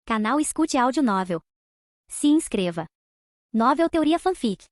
Canal Escute Áudio Novel. Se inscreva. Novel Teoria Fanfic.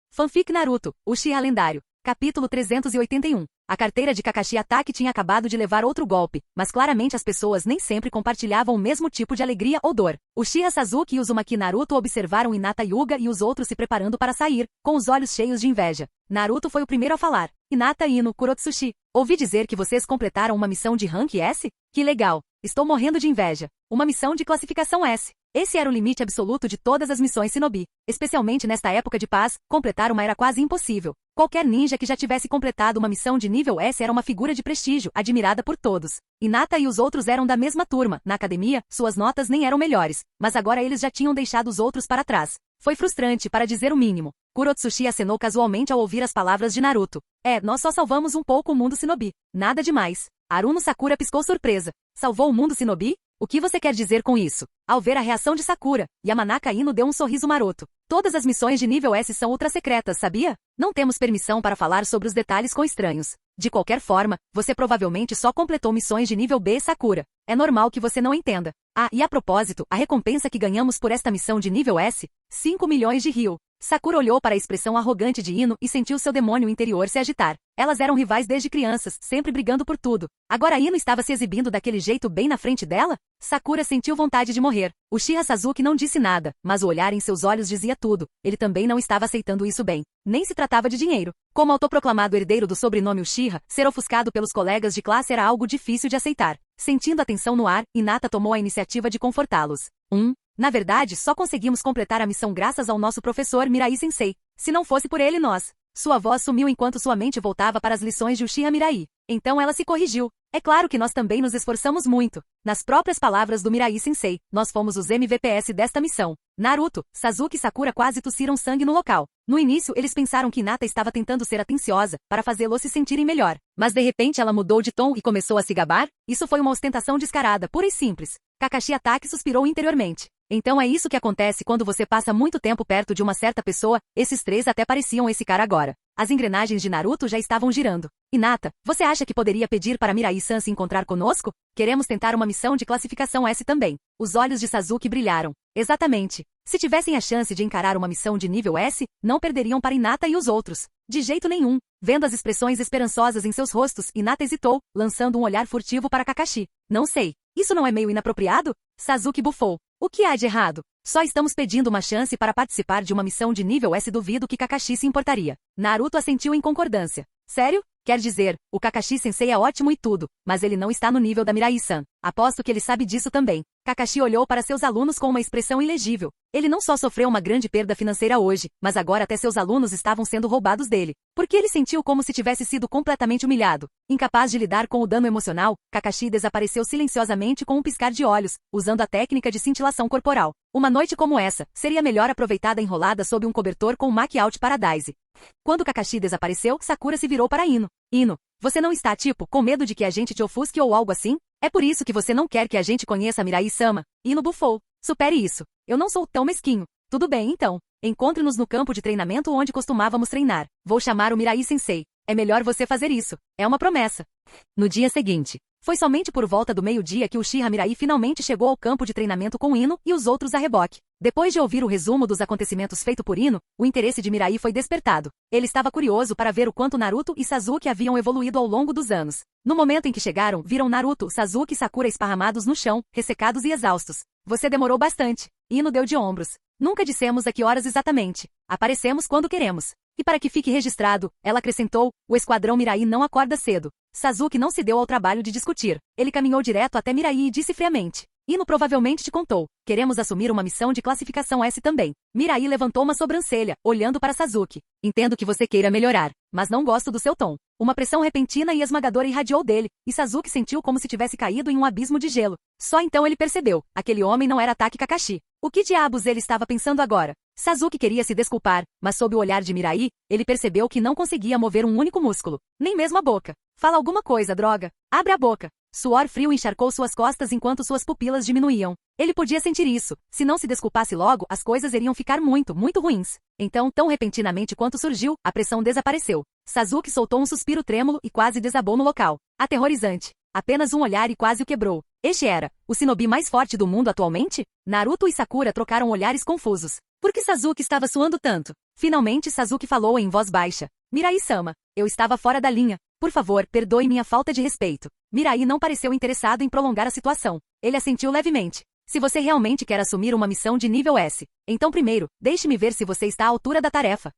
Fanfic Naruto, Uchiha Lendário. Capítulo 381. A carteira de Kakashi Hatake tinha acabado de levar outro golpe, mas claramente as pessoas nem sempre compartilhavam o mesmo tipo de alegria ou dor. Uchiha Sasuke e Uzumaki Naruto observaram Hinata Hyuga e os outros se preparando para sair, com os olhos cheios de inveja. Naruto foi o primeiro a falar. Hinata Ino, Kurotsushi. Ouvi dizer que vocês completaram uma missão de Rank S? Que legal. Estou morrendo de inveja. Uma missão de classificação S. Esse era o limite absoluto de todas as missões Shinobi. Especialmente nesta época de paz, completar uma era quase impossível. Qualquer ninja que já tivesse completado uma missão de nível S era uma figura de prestígio, admirada por todos. Hinata e os outros eram da mesma turma. Na academia, suas notas nem eram melhores, mas agora eles já tinham deixado os outros para trás. Foi frustrante, para dizer o mínimo. Kurotsushi acenou casualmente ao ouvir as palavras de Naruto. Nós só salvamos um pouco o mundo Shinobi. Nada demais. Aruno Sakura piscou surpresa. Salvou o mundo Shinobi? O que você quer dizer com isso? Ao ver a reação de Sakura, Yamanaka Ino deu um sorriso maroto. Todas as missões de nível S são ultra secretas, sabia? Não temos permissão para falar sobre os detalhes com estranhos. De qualquer forma, você provavelmente só completou missões de nível B, Sakura. É normal que você não entenda. E a propósito, a recompensa que ganhamos por esta missão de nível S? 5 milhões de Ryu. Sakura olhou para a expressão arrogante de Ino e sentiu seu demônio interior se agitar. Elas eram rivais desde crianças, sempre brigando por tudo. Agora Ino estava se exibindo daquele jeito bem na frente dela? Sakura sentiu vontade de morrer. Uchiha Sasuke não disse nada, mas o olhar em seus olhos dizia tudo. Ele também não estava aceitando isso bem. Nem se tratava de dinheiro. Como autoproclamado herdeiro do sobrenome Uchiha, ser ofuscado pelos colegas de classe era algo difícil de aceitar. Sentindo a tensão no ar, Hinata tomou a iniciativa de confortá-los. Na verdade, só conseguimos completar a missão graças ao nosso professor Mirai Sensei. Se não fosse por ele, nós... Sua voz sumiu enquanto sua mente voltava para as lições de Uchiha Mirai. Então ela se corrigiu. É claro que nós também nos esforçamos muito. Nas próprias palavras do Mirai Sensei, nós fomos os MVPs desta missão. Naruto, Sasuke e Sakura quase tossiram sangue no local. No início, eles pensaram que Hinata estava tentando ser atenciosa, para fazê-los se sentirem melhor. Mas de repente ela mudou de tom e começou a se gabar? Isso foi uma ostentação descarada, pura e simples. Kakashi Hatake suspirou interiormente. Então é isso que acontece quando você passa muito tempo perto de uma certa pessoa. Esses três até pareciam esse cara agora. As engrenagens de Naruto já estavam girando. Hinata, você acha que poderia pedir para Mirai-san se encontrar conosco? Queremos tentar uma missão de classificação S também. Os olhos de Sasuke brilharam. Exatamente. Se tivessem a chance de encarar uma missão de nível S, não perderiam para Hinata e os outros. De jeito nenhum. Vendo as expressões esperançosas em seus rostos, Hinata hesitou, lançando um olhar furtivo para Kakashi. Não sei. Isso não é meio inapropriado? Sasuke bufou. O que há de errado? Só estamos pedindo uma chance para participar de uma missão de nível S. Duvido que Kakashi se importaria. Naruto assentiu em concordância. Sério? Quer dizer, o Kakashi-sensei é ótimo e tudo, mas ele não está no nível da Mirai-san. Aposto que ele sabe disso também. Kakashi olhou para seus alunos com uma expressão ilegível. Ele não só sofreu uma grande perda financeira hoje, mas agora até seus alunos estavam sendo roubados dele. Porque ele sentiu como se tivesse sido completamente humilhado. Incapaz de lidar com o dano emocional, Kakashi desapareceu silenciosamente com um piscar de olhos, usando a técnica de cintilação corporal. Uma noite como essa, seria melhor aproveitada enrolada sob um cobertor com Mac-out Paradise. Quando Kakashi desapareceu, Sakura se virou para Ino. Ino, você não está com medo de que a gente te ofusque ou algo assim? É por isso que você não quer que a gente conheça Mirai-sama? Ino bufou. Supere isso. Eu não sou tão mesquinho. Tudo bem então. Encontre-nos no campo de treinamento onde costumávamos treinar. Vou chamar o Mirai-sensei. É melhor você fazer isso. É uma promessa. No dia seguinte. Foi somente por volta do meio-dia que o Uchiha Mirai finalmente chegou ao campo de treinamento com Ino e os outros a reboque. Depois de ouvir o resumo dos acontecimentos feito por Ino, o interesse de Mirai foi despertado. Ele estava curioso para ver o quanto Naruto e Sasuke haviam evoluído ao longo dos anos. No momento em que chegaram, viram Naruto, Sasuke e Sakura esparramados no chão, ressecados e exaustos. Você demorou bastante. Ino deu de ombros. Nunca dissemos a que horas exatamente. Aparecemos quando queremos. E para que fique registrado, ela acrescentou, o esquadrão Mirai não acorda cedo. Sasuke não se deu ao trabalho de discutir. Ele caminhou direto até Mirai e disse friamente. Ino provavelmente te contou. Queremos assumir uma missão de classificação S também. Mirai levantou uma sobrancelha, olhando para Sasuke. Entendo que você queira melhorar, mas não gosto do seu tom. Uma pressão repentina e esmagadora irradiou dele, e Sasuke sentiu como se tivesse caído em um abismo de gelo. Só então ele percebeu. Aquele homem não era Hatake Kakashi. O que diabos ele estava pensando agora? Sasuke queria se desculpar, mas sob o olhar de Mirai, ele percebeu que não conseguia mover um único músculo. Nem mesmo a boca. Fala alguma coisa, droga. Abre a boca. Suor frio encharcou suas costas enquanto suas pupilas diminuíam. Ele podia sentir isso. Se não se desculpasse logo, as coisas iriam ficar muito, muito ruins. Então, tão repentinamente quanto surgiu, a pressão desapareceu. Sasuke soltou um suspiro trêmulo e quase desabou no local. Aterrorizante. Apenas um olhar e quase o quebrou. Este era o shinobi mais forte do mundo atualmente? Naruto e Sakura trocaram olhares confusos. Por que Sasuke estava suando tanto? Finalmente Sasuke falou em voz baixa. Mirai-sama, eu estava fora da linha. Por favor, perdoe minha falta de respeito. Mirai não pareceu interessado em prolongar a situação. Ele assentiu levemente. Se você realmente quer assumir uma missão de nível S, então primeiro, deixe-me ver se você está à altura da tarefa.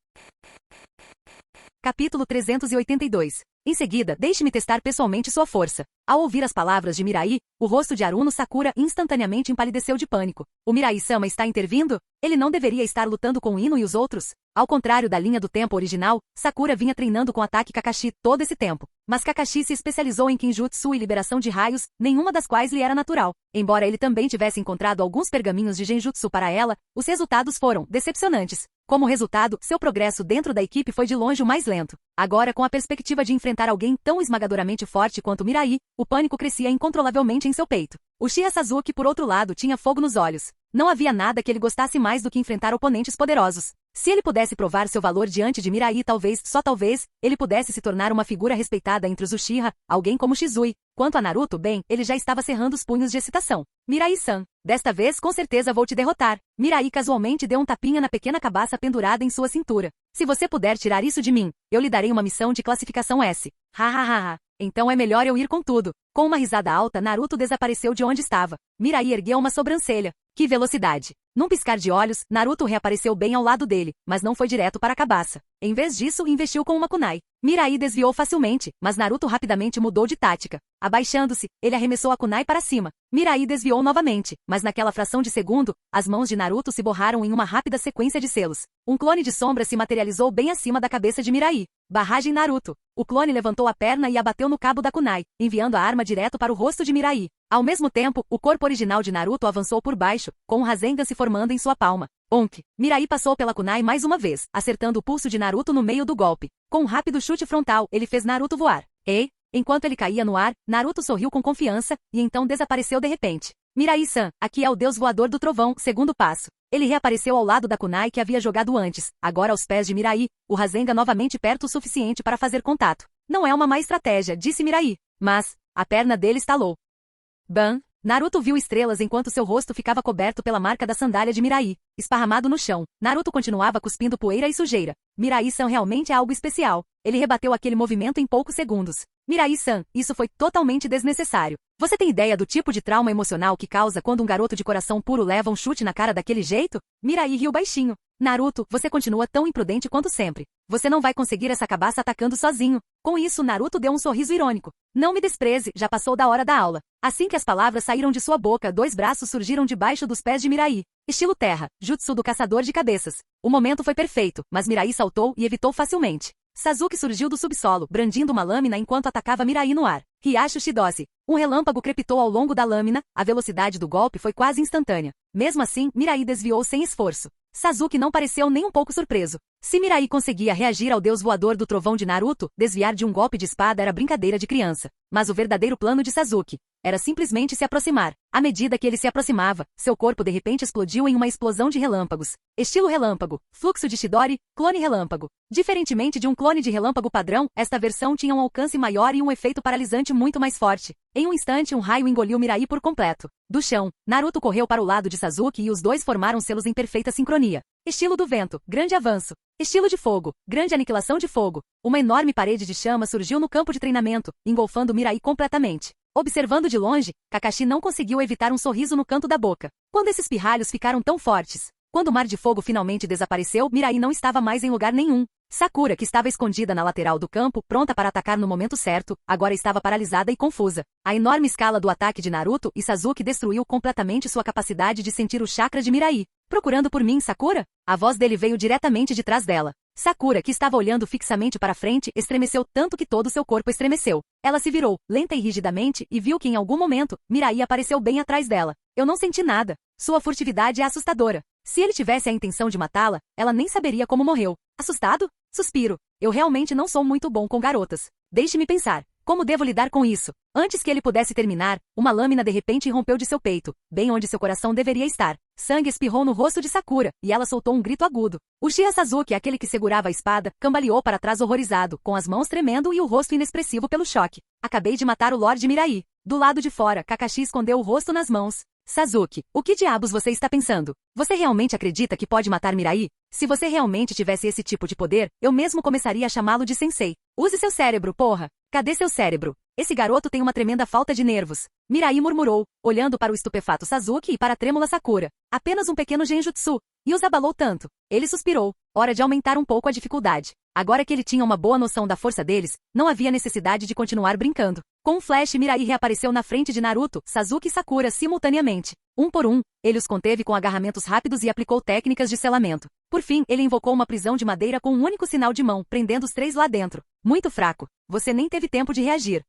Capítulo 382. Em seguida, deixe-me testar pessoalmente sua força. Ao ouvir as palavras de Mirai, o rosto de Aruno Sakura instantaneamente empalideceu de pânico. O Mirai-sama está intervindo? Ele não deveria estar lutando com Ino e os outros? Ao contrário da linha do tempo original, Sakura vinha treinando com ataque Kakashi todo esse tempo. Mas Kakashi se especializou em Kinjutsu e liberação de raios, nenhuma das quais lhe era natural. Embora ele também tivesse encontrado alguns pergaminhos de Genjutsu para ela, os resultados foram decepcionantes. Como resultado, seu progresso dentro da equipe foi de longe o mais lento. Agora, com a perspectiva de enfrentar alguém tão esmagadoramente forte quanto Mirai, o pânico crescia incontrolavelmente em seu peito. Uchiha Sasuke, por outro lado, tinha fogo nos olhos. Não havia nada que ele gostasse mais do que enfrentar oponentes poderosos. Se ele pudesse provar seu valor diante de Mirai, talvez, só talvez, ele pudesse se tornar uma figura respeitada entre os Uchiha, alguém como Shizui. Quanto a Naruto, bem, ele já estava cerrando os punhos de excitação. Mirai-san, desta vez com certeza vou te derrotar. Mirai casualmente deu um tapinha na pequena cabaça pendurada em sua cintura. Se você puder tirar isso de mim, eu lhe darei uma missão de classificação S. Ha. Então é melhor eu ir com tudo. Com uma risada alta, Naruto desapareceu de onde estava. Mirai ergueu uma sobrancelha. Que velocidade! Num piscar de olhos, Naruto reapareceu bem ao lado dele, mas não foi direto para a cabaça. Em vez disso, investiu com uma kunai. Mirai desviou facilmente, mas Naruto rapidamente mudou de tática. Abaixando-se, ele arremessou a kunai para cima. Mirai desviou novamente, mas naquela fração de segundo, as mãos de Naruto se borraram em uma rápida sequência de selos. Um clone de sombra se materializou bem acima da cabeça de Mirai. Barragem Naruto. O clone levantou a perna e abateu no cabo da kunai, enviando a arma direto para o rosto de Mirai. Ao mesmo tempo, o corpo original de Naruto avançou por baixo, com um Rasengan se formando em sua palma. Onk! Mirai passou pela kunai mais uma vez, acertando o pulso de Naruto no meio do golpe. Com um rápido chute frontal, ele fez Naruto voar. Enquanto ele caía no ar, Naruto sorriu com confiança, e então desapareceu de repente. Mirai-san, aqui é o deus voador do trovão, segundo passo. Ele reapareceu ao lado da kunai que havia jogado antes, agora aos pés de Mirai, o Rasengan novamente perto o suficiente para fazer contato. Não é uma má estratégia, disse Mirai. Mas, a perna dele estalou. Ban! Naruto viu estrelas enquanto seu rosto ficava coberto pela marca da sandália de Mirai, esparramado no chão. Naruto continuava cuspindo poeira e sujeira. Mirai-san realmente é algo especial. Ele rebateu aquele movimento em poucos segundos. Mirai-san, isso foi totalmente desnecessário. Você tem ideia do tipo de trauma emocional que causa quando um garoto de coração puro leva um chute na cara daquele jeito? Mirai riu baixinho. Naruto, você continua tão imprudente quanto sempre. Você não vai conseguir essa cabaça atacando sozinho. Com isso, Naruto deu um sorriso irônico. Não me despreze, já passou da hora da aula. Assim que as palavras saíram de sua boca, 2 braços surgiram debaixo dos pés de Mirai. Estilo terra, jutsu do caçador de cabeças. O momento foi perfeito, mas Mirai saltou e evitou facilmente. Sasuke surgiu do subsolo, brandindo uma lâmina enquanto atacava Mirai no ar. Riacho Shidose. Um relâmpago crepitou ao longo da lâmina, a velocidade do golpe foi quase instantânea. Mesmo assim, Mirai desviou sem esforço. Sasuke não pareceu nem um pouco surpreso. Se Mirai conseguia reagir ao deus voador do trovão de Naruto, desviar de um golpe de espada era brincadeira de criança. Mas o verdadeiro plano de Sasuke era simplesmente se aproximar. À medida que ele se aproximava, seu corpo de repente explodiu em uma explosão de relâmpagos. Estilo relâmpago, fluxo de Chidori, clone relâmpago. Diferentemente de um clone de relâmpago padrão, esta versão tinha um alcance maior e um efeito paralisante muito mais forte. Em um instante, um raio engoliu Mirai por completo. Do chão, Naruto correu para o lado de Sasuke e os dois formaram selos em perfeita sincronia. Estilo do vento, grande avanço. Estilo de fogo, grande aniquilação de fogo. Uma enorme parede de chama surgiu no campo de treinamento, engolfando Mirai completamente. Observando de longe, Kakashi não conseguiu evitar um sorriso no canto da boca. Quando esses pirralhos ficaram tão fortes? Quando o mar de fogo finalmente desapareceu, Mirai não estava mais em lugar nenhum. Sakura, que estava escondida na lateral do campo, pronta para atacar no momento certo, agora estava paralisada e confusa. A enorme escala do ataque de Naruto e Sasuke destruiu completamente sua capacidade de sentir o chakra de Mirai. Procurando por mim, Sakura? A voz dele veio diretamente de trás dela. Sakura, que estava olhando fixamente para frente, estremeceu tanto que todo seu corpo estremeceu. Ela se virou, lenta e rigidamente, e viu que em algum momento, Mirai apareceu bem atrás dela. Eu não senti nada. Sua furtividade é assustadora. Se ele tivesse a intenção de matá-la, ela nem saberia como morreu. Assustado? Suspiro. Eu realmente não sou muito bom com garotas. Deixe-me pensar. Como devo lidar com isso? Antes que ele pudesse terminar, uma lâmina de repente irrompeu de seu peito, bem onde seu coração deveria estar. Sangue espirrou no rosto de Sakura, e ela soltou um grito agudo. Uchiha Sasuke, aquele que segurava a espada, cambaleou para trás horrorizado, com as mãos tremendo e o rosto inexpressivo pelo choque. Acabei de matar o Lorde Mirai. Do lado de fora, Kakashi escondeu o rosto nas mãos. Sasuke, o que diabos você está pensando? Você realmente acredita que pode matar Mirai? Se você realmente tivesse esse tipo de poder, eu mesmo começaria a chamá-lo de sensei. Use seu cérebro, porra! Cadê seu cérebro? Esse garoto tem uma tremenda falta de nervos. Mirai murmurou, olhando para o estupefato Sasuke e para a trêmula Sakura. Apenas um pequeno genjutsu. E os abalou tanto. Ele suspirou. Hora de aumentar um pouco a dificuldade. Agora que ele tinha uma boa noção da força deles, não havia necessidade de continuar brincando. Com um flash, Mirai reapareceu na frente de Naruto, Sasuke e Sakura simultaneamente. Um por um, ele os conteve com agarramentos rápidos e aplicou técnicas de selamento. Por fim, ele invocou uma prisão de madeira com um único sinal de mão, prendendo os 3 lá dentro. Muito fraco. Você nem teve tempo de reagir.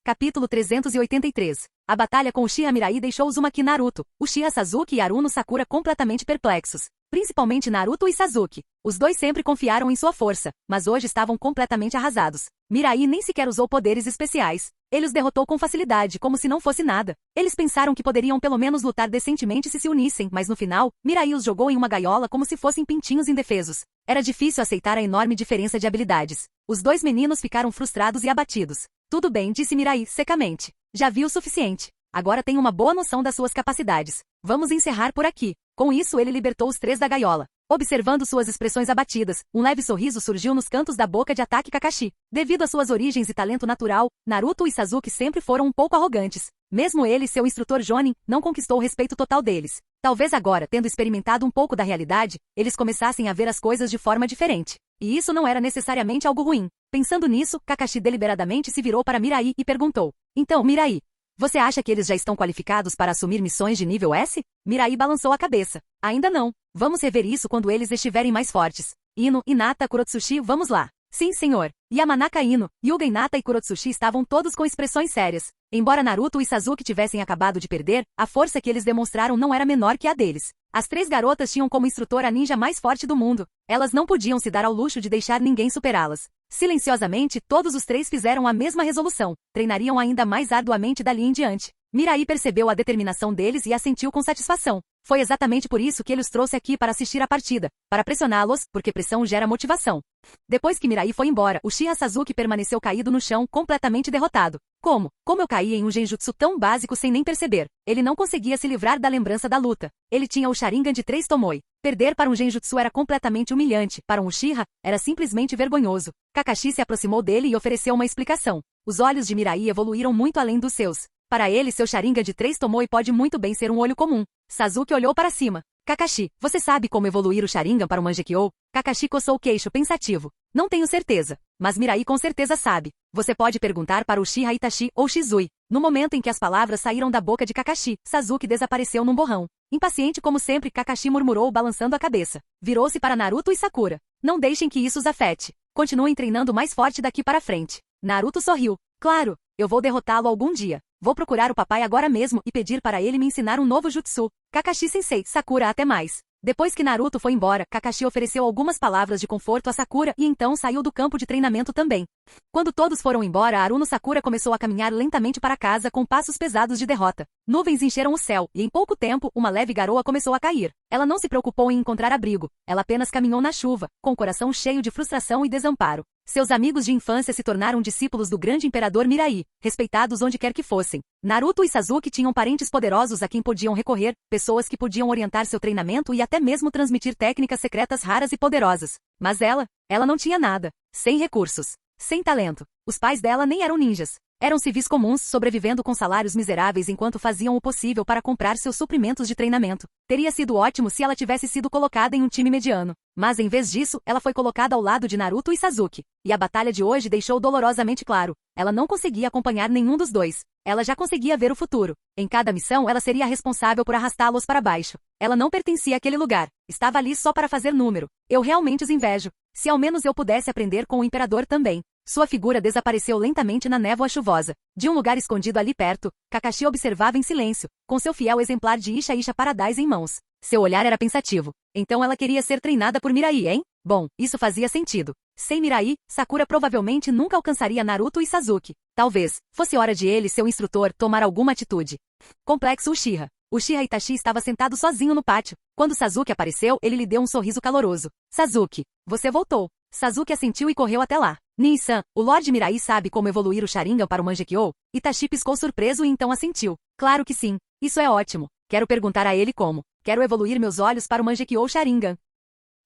Capítulo 383. A batalha com Uchiha Mirai deixou Uzumaki Naruto, Uchiha Sasuke e Aruno Sakura completamente perplexos. Principalmente Naruto e Sasuke. Os dois sempre confiaram em sua força, mas hoje estavam completamente arrasados. Mirai nem sequer usou poderes especiais. Ele os derrotou com facilidade, como se não fosse nada. Eles pensaram que poderiam pelo menos lutar decentemente se unissem, mas no final, Mirai os jogou em uma gaiola como se fossem pintinhos indefesos. Era difícil aceitar a enorme diferença de habilidades. Os dois meninos ficaram frustrados e abatidos. Tudo bem, disse Mirai, secamente. Já vi o suficiente. Agora tenho uma boa noção das suas capacidades. Vamos encerrar por aqui. Com isso ele libertou os 3 da gaiola. Observando suas expressões abatidas, um leve sorriso surgiu nos cantos da boca de Ataque Kakashi. Devido às suas origens e talento natural, Naruto e Sasuke sempre foram um pouco arrogantes. Mesmo ele, seu instrutor Jonin, não conquistou o respeito total deles. Talvez agora, tendo experimentado um pouco da realidade, eles começassem a ver as coisas de forma diferente. E isso não era necessariamente algo ruim. Pensando nisso, Kakashi deliberadamente se virou para Mirai e perguntou: Então, Mirai, você acha que eles já estão qualificados para assumir missões de nível S? Mirai balançou a cabeça. Ainda não. Vamos rever isso quando eles estiverem mais fortes. Ino, Hinata, Kurotsuchi, vamos lá. Sim, senhor. Yamanaka Ino, Hyuga Hinata e Kurotsuchi estavam todos com expressões sérias. Embora Naruto e Sasuke tivessem acabado de perder, a força que eles demonstraram não era menor que a deles. As 3 garotas tinham como instrutor a ninja mais forte do mundo. Elas não podiam se dar ao luxo de deixar ninguém superá-las. Silenciosamente, todos os 3 fizeram a mesma resolução. Treinariam ainda mais arduamente dali em diante. Mirai percebeu a determinação deles e assentiu com satisfação. Foi exatamente por isso que ele os trouxe aqui para assistir à partida, para pressioná-los, porque pressão gera motivação. Depois que Mirai foi embora, Uchiha Sasuke permaneceu caído no chão, completamente derrotado. Como? Como eu caí em um genjutsu tão básico sem nem perceber? Ele não conseguia se livrar da lembrança da luta. Ele tinha o Sharingan de 3 Tomoe. Perder para um genjutsu era completamente humilhante, para um Uchiha, era simplesmente vergonhoso. Kakashi se aproximou dele e ofereceu uma explicação. Os olhos de Mirai evoluíram muito além dos seus. Para ele, seu Sharingan de 3 Tomoe pode muito bem ser um olho comum. Sasuke olhou para cima. Kakashi, você sabe como evoluir o Sharingan para o Mangekyou? Kakashi coçou o queixo pensativo. Não tenho certeza, mas Mirai com certeza sabe. Você pode perguntar para Uchiha Itachi ou Shizui. No momento em que as palavras saíram da boca de Kakashi, Sasuke desapareceu num borrão. Impaciente como sempre, Kakashi murmurou balançando a cabeça. Virou-se para Naruto e Sakura. Não deixem que isso os afete. Continuem treinando mais forte daqui para frente. Naruto sorriu. Claro, eu vou derrotá-lo algum dia. Vou procurar o papai agora mesmo e pedir para ele me ensinar um novo jutsu. Kakashi-sensei, Sakura até mais. Depois que Naruto foi embora, Kakashi ofereceu algumas palavras de conforto a Sakura e então saiu do campo de treinamento também. Quando todos foram embora, Aruno Sakura começou a caminhar lentamente para casa com passos pesados de derrota. Nuvens encheram o céu e em pouco tempo, uma leve garoa começou a cair. Ela não se preocupou em encontrar abrigo. Ela apenas caminhou na chuva, com o coração cheio de frustração e desamparo. Seus amigos de infância se tornaram discípulos do grande imperador Mirai, respeitados onde quer que fossem. Naruto e Sasuke tinham parentes poderosos a quem podiam recorrer, pessoas que podiam orientar seu treinamento e até mesmo transmitir técnicas secretas raras e poderosas. Mas ela não tinha nada. Sem recursos. Sem talento. Os pais dela nem eram ninjas. Eram civis comuns, sobrevivendo com salários miseráveis enquanto faziam o possível para comprar seus suprimentos de treinamento. Teria sido ótimo se ela tivesse sido colocada em um time mediano. Mas em vez disso, ela foi colocada ao lado de Naruto e Sasuke. E a batalha de hoje deixou dolorosamente claro. Ela não conseguia acompanhar nenhum dos dois. Ela já conseguia ver o futuro. Em cada missão, ela seria responsável por arrastá-los para baixo. Ela não pertencia àquele lugar. Estava ali só para fazer número. Eu realmente os invejo. Se ao menos eu pudesse aprender com o imperador também. Sua figura desapareceu lentamente na névoa chuvosa. De um lugar escondido ali perto, Kakashi observava em silêncio, com seu fiel exemplar de Isha Isha Paradise em mãos. Seu olhar era pensativo. Então ela queria ser treinada por Mirai, hein? Bom, isso fazia sentido. Sem Mirai, Sakura provavelmente nunca alcançaria Naruto e Sasuke. Talvez fosse hora de ele, seu instrutor, tomar alguma atitude. Complexo Uchiha. Uchiha Itachi estava sentado sozinho no pátio. Quando Sasuke apareceu, ele lhe deu um sorriso caloroso. Sasuke, você voltou. Sasuke assentiu e correu até lá. Nin-san, o Lorde Mirai sabe como evoluir o Sharingan para o Mangekyou? Itachi piscou surpreso e então assentiu. Claro que sim. Isso é ótimo. Quero perguntar a ele como. Quero evoluir meus olhos para o Mangekyou Sharingan.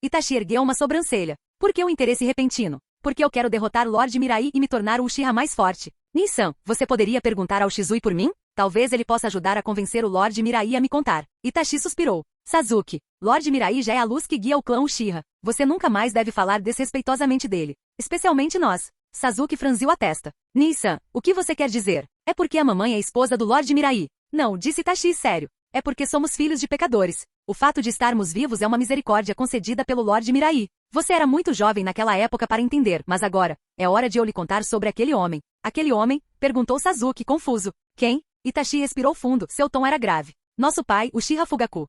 Itachi ergueu uma sobrancelha. Por que o interesse repentino? Porque eu quero derrotar Lorde Mirai e me tornar o Uchiha mais forte. Nin-san, você poderia perguntar ao Shizui por mim? Talvez ele possa ajudar a convencer o Lorde Mirai a me contar. Itachi suspirou. Sasuke, Lorde Mirai já é a luz que guia o clã Uchiha. Você nunca mais deve falar desrespeitosamente dele. Especialmente nós. Sasuke franziu a testa. Nin-san, o que você quer dizer? É porque a mamãe é esposa do Lorde Mirai. Não, disse Itachi sério. É porque somos filhos de pecadores. O fato de estarmos vivos é uma misericórdia concedida pelo Lorde Mirai. Você era muito jovem naquela época para entender, mas agora, é hora de eu lhe contar sobre aquele homem. Aquele homem? Perguntou Sasuke, confuso. Quem? Itachi respirou fundo, seu tom era grave. Nosso pai, Uchiha Fugaku.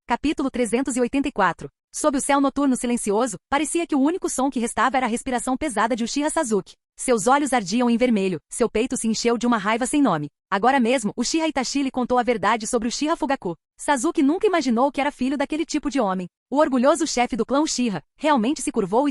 Capítulo 384. Sob o céu noturno silencioso, parecia que o único som que restava era a respiração pesada de Uchiha Sasuke. Seus olhos ardiam em vermelho, seu peito se encheu de uma raiva sem nome. Agora mesmo, Uchiha Itachi lhe contou a verdade sobre Uchiha Fugaku. Sasuke nunca imaginou que era filho daquele tipo de homem. O orgulhoso chefe do clã Uchiha realmente se curvou,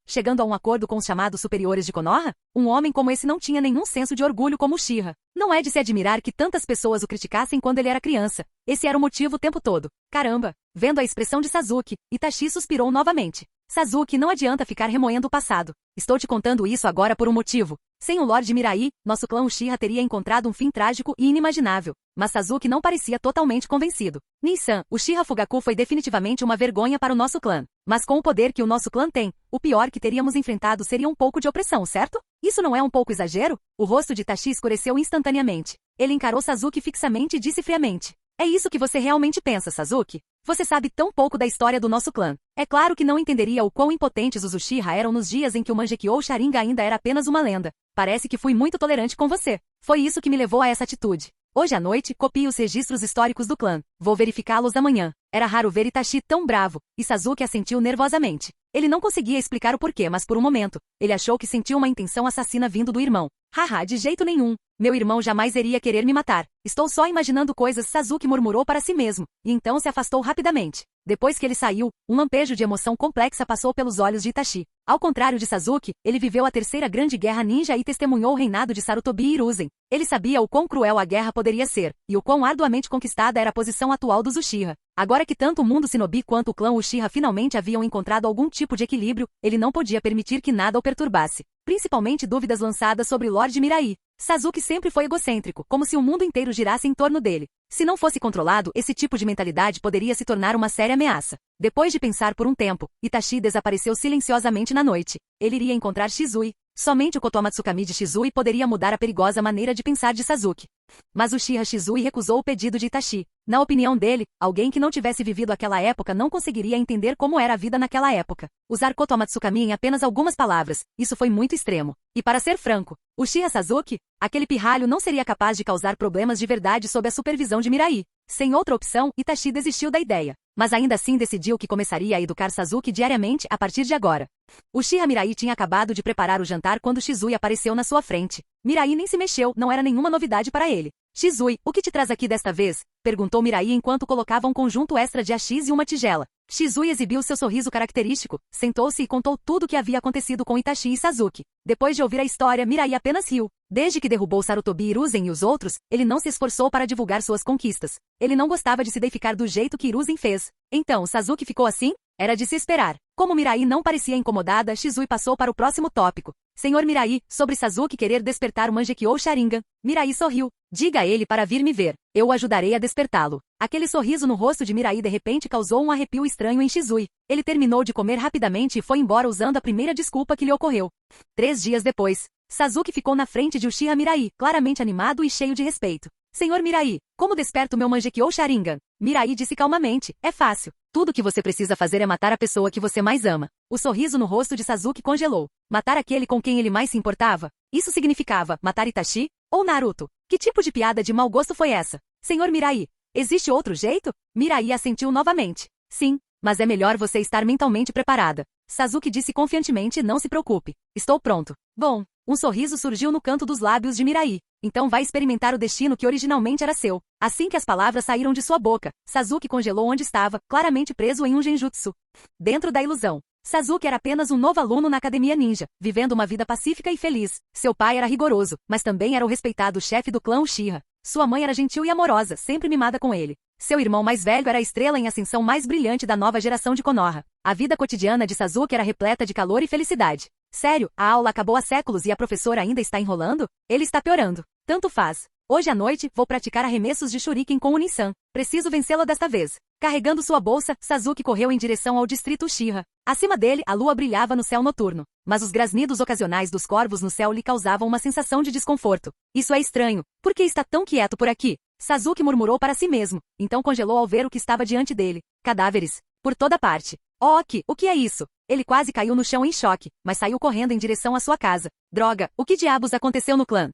chegando a um acordo com os chamados superiores de Konoha? Um homem como esse não tinha nenhum senso de orgulho como Uchiha. Não é de se admirar que tantas pessoas o criticassem quando ele era criança. Esse era o motivo o tempo todo. Caramba! Vendo a expressão de Sasuke, Itachi suspirou novamente. Sasuke, não adianta ficar remoendo o passado. Estou te contando isso agora por um motivo. Sem o Lorde Mirai, nosso clã Uchiha teria encontrado um fim trágico e inimaginável. Mas Sasuke não parecia totalmente convencido. Nin-san, Uchiha Fugaku foi definitivamente uma vergonha para o nosso clã. Mas com o poder que o nosso clã tem, o pior que teríamos enfrentado seria um pouco de opressão, certo? Isso não é um pouco exagero? O rosto de Itachi escureceu instantaneamente. Ele encarou Sasuke fixamente e disse friamente. É isso que você realmente pensa, Sasuke? Você sabe tão pouco da história do nosso clã. É claro que não entenderia o quão impotentes os Uchiha eram nos dias em que o Mangekyou Sharingan ainda era apenas uma lenda. Parece que fui muito tolerante com você. Foi isso que me levou a essa atitude. Hoje à noite, copie os registros históricos do clã. Vou verificá-los amanhã. Era raro ver Itachi tão bravo, e Sasuke assentiu nervosamente. Ele não conseguia explicar o porquê, mas por um momento, ele achou que sentiu uma intenção assassina vindo do irmão. Haha, de jeito nenhum. Meu irmão jamais iria querer me matar. Estou só imaginando coisas, Sasuke murmurou para si mesmo, e então se afastou rapidamente. Depois que ele saiu, um lampejo de emoção complexa passou pelos olhos de Itachi. Ao contrário de Sasuke, ele viveu a terceira grande guerra ninja e testemunhou o reinado de Sarutobi e Hiruzen. Ele sabia o quão cruel a guerra poderia ser, e o quão arduamente conquistada era a posição atual dos Uchiha. Agora que tanto o mundo Shinobi quanto o clã Uchiha finalmente haviam encontrado algum tipo de equilíbrio, ele não podia permitir que nada o perturbasse. Principalmente dúvidas lançadas sobre Lorde Mirai. Sasuke sempre foi egocêntrico, como se o mundo inteiro girasse em torno dele. Se não fosse controlado, esse tipo de mentalidade poderia se tornar uma séria ameaça. Depois de pensar por um tempo, Itachi desapareceu silenciosamente na noite. Ele iria encontrar Shizui. Somente o Kotoa Matsukami de Shizui poderia mudar a perigosa maneira de pensar de Sasuke. Mas Uchiha Shizui recusou o pedido de Itachi. Na opinião dele, alguém que não tivesse vivido aquela época não conseguiria entender como era a vida naquela época. Usar Kotoa Matsukami em apenas algumas palavras, isso foi muito extremo. E para ser franco, Uchiha Sasuke, aquele pirralho não seria capaz de causar problemas de verdade sob a supervisão de Mirai. Sem outra opção, Itachi desistiu da ideia. Mas ainda assim decidiu que começaria a educar Sasuke diariamente a partir de agora. Uchiha Mirai tinha acabado de preparar o jantar quando Shizui apareceu na sua frente. Mirai nem se mexeu, não era nenhuma novidade para ele. Shizui, o que te traz aqui desta vez? Perguntou Mirai enquanto colocava um conjunto extra de AX e uma tigela. Shizui exibiu seu sorriso característico, sentou-se e contou tudo o que havia acontecido com Itachi e Sasuke. Depois de ouvir a história, Mirai apenas riu. Desde que derrubou Sarutobi Hiruzen e os outros, ele não se esforçou para divulgar suas conquistas. Ele não gostava de se deificar do jeito que Hiruzen fez. Então, Sasuke ficou assim? Era de se esperar. Como Mirai não parecia incomodada, Shizui passou para o próximo tópico. Senhor Mirai, sobre Sasuke querer despertar o Mangekyou Sharingan. Mirai sorriu. Diga a ele para vir me ver. Eu o ajudarei a despertá-lo. Aquele sorriso no rosto de Mirai de repente causou um arrepio estranho em Shizui. Ele terminou de comer rapidamente e foi embora usando a primeira desculpa que lhe ocorreu. 3 dias depois, Sasuke ficou na frente de Uchiha Mirai, claramente animado e cheio de respeito. Senhor Mirai, como desperto meu Mangekyou Sharingan? Mirai disse calmamente, é fácil. Tudo que você precisa fazer é matar a pessoa que você mais ama. O sorriso no rosto de Sasuke congelou. Matar aquele com quem ele mais se importava? Isso significava matar Itachi? Ou Naruto? Que tipo de piada de mau gosto foi essa? Senhor Mirai, existe outro jeito? Mirai assentiu novamente. Sim, mas é melhor você estar mentalmente preparada. Sasuke disse confiantemente, não se preocupe. Estou pronto. Bom, Um sorriso surgiu no canto dos lábios de Mirai. Então vai experimentar o destino que originalmente era seu. Assim que as palavras saíram de sua boca, Sasuke congelou onde estava, claramente preso em um genjutsu. Dentro da ilusão. Sasuke era apenas um novo aluno na academia ninja, vivendo uma vida pacífica e feliz. Seu pai era rigoroso, mas também era o respeitado chefe do clã Uchiha. Sua mãe era gentil e amorosa, sempre mimada com ele. Seu irmão mais velho era a estrela em ascensão mais brilhante da nova geração de Konoha. A vida cotidiana de Sasuke era repleta de calor e felicidade. Sério, a aula acabou há séculos e a professora ainda está enrolando? Ele está piorando. Tanto faz. Hoje à noite, vou praticar arremessos de shuriken com o Ninsan. Preciso vencê-lo desta vez. Carregando sua bolsa, Sasuke correu em direção ao distrito Uchiha. Acima dele, a lua brilhava no céu noturno. Mas os grasnidos ocasionais dos corvos no céu lhe causavam uma sensação de desconforto. Isso é estranho. Por que está tão quieto por aqui? Sasuke murmurou para si mesmo. Então congelou ao ver o que estava diante dele. Cadáveres. Por toda parte. Ok, o que é isso? Ele quase caiu no chão em choque, mas saiu correndo em direção à sua casa. Droga, o que diabos aconteceu no clã?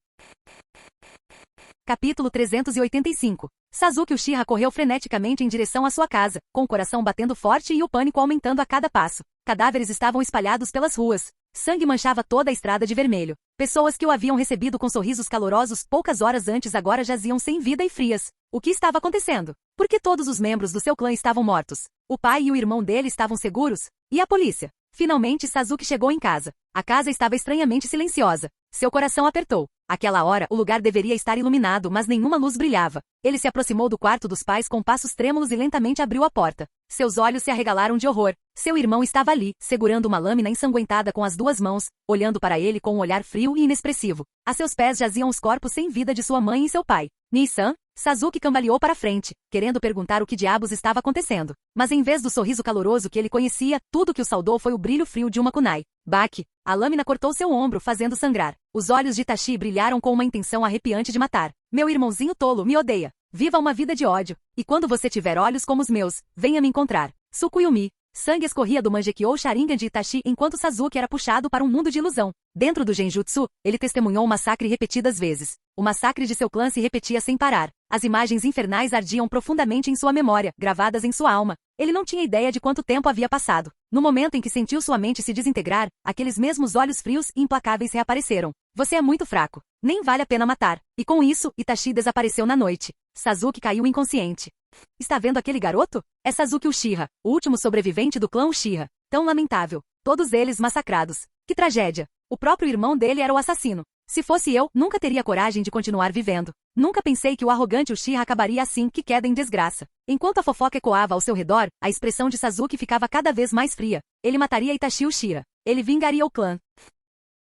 Capítulo 385. Sasuke Uchiha correu freneticamente em direção à sua casa, com o coração batendo forte e o pânico aumentando a cada passo. Cadáveres estavam espalhados pelas ruas. Sangue manchava toda a estrada de vermelho. Pessoas que o haviam recebido com sorrisos calorosos poucas horas antes agora jaziam sem vida e frias. O que estava acontecendo? Por que todos os membros do seu clã estavam mortos? O pai e o irmão dele estavam seguros? E a polícia? Finalmente Sasuke chegou em casa. A casa estava estranhamente silenciosa. Seu coração apertou. Aquela hora, o lugar deveria estar iluminado, mas nenhuma luz brilhava. Ele se aproximou do quarto dos pais com passos trêmulos e lentamente abriu a porta. Seus olhos se arregalaram de horror. Seu irmão estava ali, segurando uma lâmina ensanguentada com as duas mãos, olhando para ele com um olhar frio e inexpressivo. A seus pés jaziam os corpos sem vida de sua mãe e seu pai. Nissan? Sasuke cambaleou para frente, querendo perguntar o que diabos estava acontecendo. Mas em vez do sorriso caloroso que ele conhecia, tudo que o saudou foi o brilho frio de uma kunai. Baki. A lâmina cortou seu ombro, fazendo sangrar. Os olhos de Itachi brilharam com uma intenção arrepiante de matar. Meu irmãozinho tolo me odeia. Viva uma vida de ódio. E quando você tiver olhos como os meus, venha me encontrar. Tsukuyumi. Sangue escorria do Mangekyou Sharingan de Itachi enquanto Sasuke era puxado para um mundo de ilusão. Dentro do genjutsu, ele testemunhou um massacre repetidas vezes. O massacre de seu clã se repetia sem parar. As imagens infernais ardiam profundamente em sua memória, gravadas em sua alma. Ele não tinha ideia de quanto tempo havia passado. No momento em que sentiu sua mente se desintegrar, aqueles mesmos olhos frios e implacáveis reapareceram. Você é muito fraco. Nem vale a pena matar. E com isso, Itachi desapareceu na noite. Sasuke caiu inconsciente. Está vendo aquele garoto? É Sasuke Uchiha, o último sobrevivente do clã Uchiha. Tão lamentável. Todos eles massacrados. Que tragédia. O próprio irmão dele era o assassino. Se fosse eu, nunca teria coragem de continuar vivendo. Nunca pensei que o arrogante Uchiha acabaria assim, que queda em desgraça. Enquanto a fofoca ecoava ao seu redor, a expressão de Sasuke ficava cada vez mais fria. Ele mataria Itachi Uchiha. Ele vingaria o clã.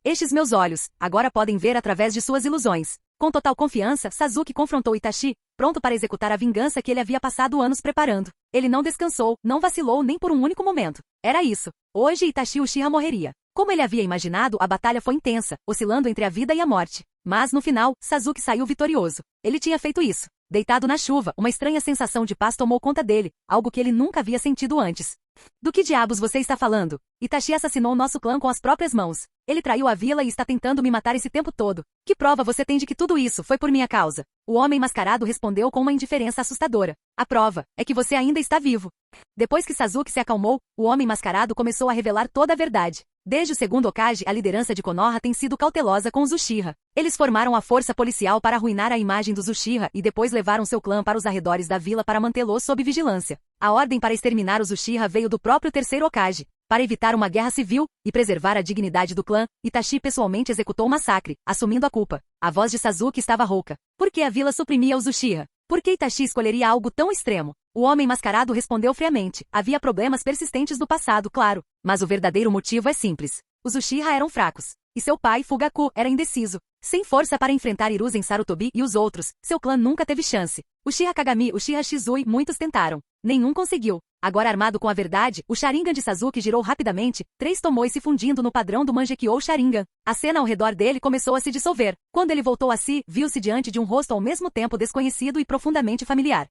Estes meus olhos, agora podem ver através de suas ilusões. Com total confiança, Sasuke confrontou Itachi, pronto para executar a vingança que ele havia passado anos preparando. Ele não descansou, não vacilou nem por um único momento. Era isso. Hoje Itachi Uchiha morreria. Como ele havia imaginado, a batalha foi intensa, oscilando entre a vida e a morte. Mas, no final, Sasuke saiu vitorioso. Ele tinha feito isso. Deitado na chuva, uma estranha sensação de paz tomou conta dele, algo que ele nunca havia sentido antes. Do que diabos você está falando? Itachi assassinou nosso clã com as próprias mãos. Ele traiu a vila e está tentando me matar esse tempo todo. Que prova você tem de que tudo isso foi por minha causa? O homem mascarado respondeu com uma indiferença assustadora. A prova é que você ainda está vivo. Depois que Sasuke se acalmou, o homem mascarado começou a revelar toda a verdade. Desde o segundo Hokage, a liderança de Konoha tem sido cautelosa com os Uchiha. Eles formaram a força policial para arruinar a imagem dos Uchiha e depois levaram seu clã para os arredores da vila para mantê-los sob vigilância. A ordem para exterminar os Uchiha veio do próprio terceiro Hokage. Para evitar uma guerra civil e preservar a dignidade do clã, Itachi pessoalmente executou o massacre, assumindo a culpa. A voz de Sasuke estava rouca. Por que a vila suprimia os Uchiha? Por que Itachi escolheria algo tão extremo? O homem mascarado respondeu friamente. Havia problemas persistentes no passado, claro. Mas o verdadeiro motivo é simples. Os Uchiha eram fracos. E seu pai, Fugaku, era indeciso. Sem força para enfrentar Hiruzen Sarutobi e os outros, seu clã nunca teve chance. Uchiha Kagami, Uchiha Shizui, muitos tentaram. Nenhum conseguiu. Agora armado com a verdade, o Sharingan de Sasuke girou rapidamente, 3 tomoe se fundindo no padrão do Mangekyou Sharingan. A cena ao redor dele começou a se dissolver. Quando ele voltou a si, viu-se diante de um rosto ao mesmo tempo desconhecido e profundamente familiar.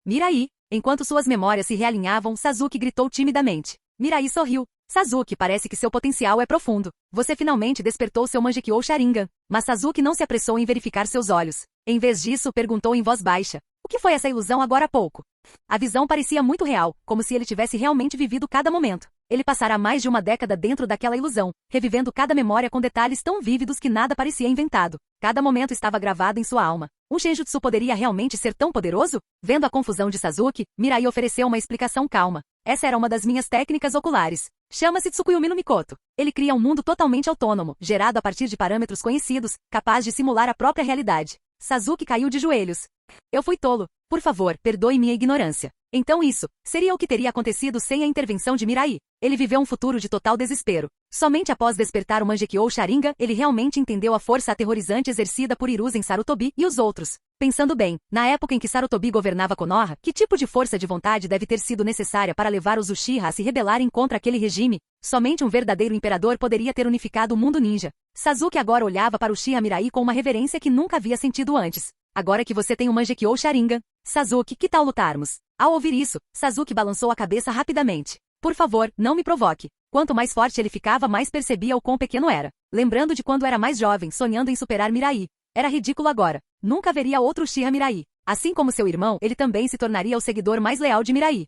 Mirai. Enquanto suas memórias se realinhavam, Sasuke gritou timidamente. Mirai sorriu. Sasuke, parece que seu potencial é profundo. Você finalmente despertou seu Mangekyou Sharingan. Mas Sasuke não se apressou em verificar seus olhos. Em vez disso, perguntou em voz baixa. O que foi essa ilusão agora há pouco? A visão parecia muito real, como se ele tivesse realmente vivido cada momento. Ele passara mais de uma década dentro daquela ilusão, revivendo cada memória com detalhes tão vívidos que nada parecia inventado. Cada momento estava gravado em sua alma. Um Shenjutsu poderia realmente ser tão poderoso? Vendo a confusão de Sasuke, Mirai ofereceu uma explicação calma. Essa era uma das minhas técnicas oculares. Chama-se Tsukuyumi no Mikoto. Ele cria um mundo totalmente autônomo, gerado a partir de parâmetros conhecidos, capaz de simular a própria realidade. Sasuke caiu de joelhos. Eu fui tolo. Por favor, perdoe minha ignorância. Então isso seria o que teria acontecido sem a intervenção de Mirai. Ele viveu um futuro de total desespero. Somente após despertar o Mangekyou Sharingan, ele realmente entendeu a força aterrorizante exercida por Hiruzen Sarutobi e os outros. Pensando bem, na época em que Sarutobi governava Konoha, que tipo de força de vontade deve ter sido necessária para levar os Uchiha a se rebelarem contra aquele regime? Somente um verdadeiro imperador poderia ter unificado o mundo ninja. Sasuke agora olhava para Uchiha Mirai com uma reverência que nunca havia sentido antes. Agora que você tem o Mangekyou Sharingan, Sasuke, que tal lutarmos? Ao ouvir isso, Sasuke balançou a cabeça rapidamente. Por favor, não me provoque. Quanto mais forte ele ficava, mais percebia o quão pequeno era. Lembrando de quando era mais jovem, sonhando em superar Mirai. Era ridículo agora. Nunca haveria outro Uchiha Mirai. Assim como seu irmão, ele também se tornaria o seguidor mais leal de Mirai.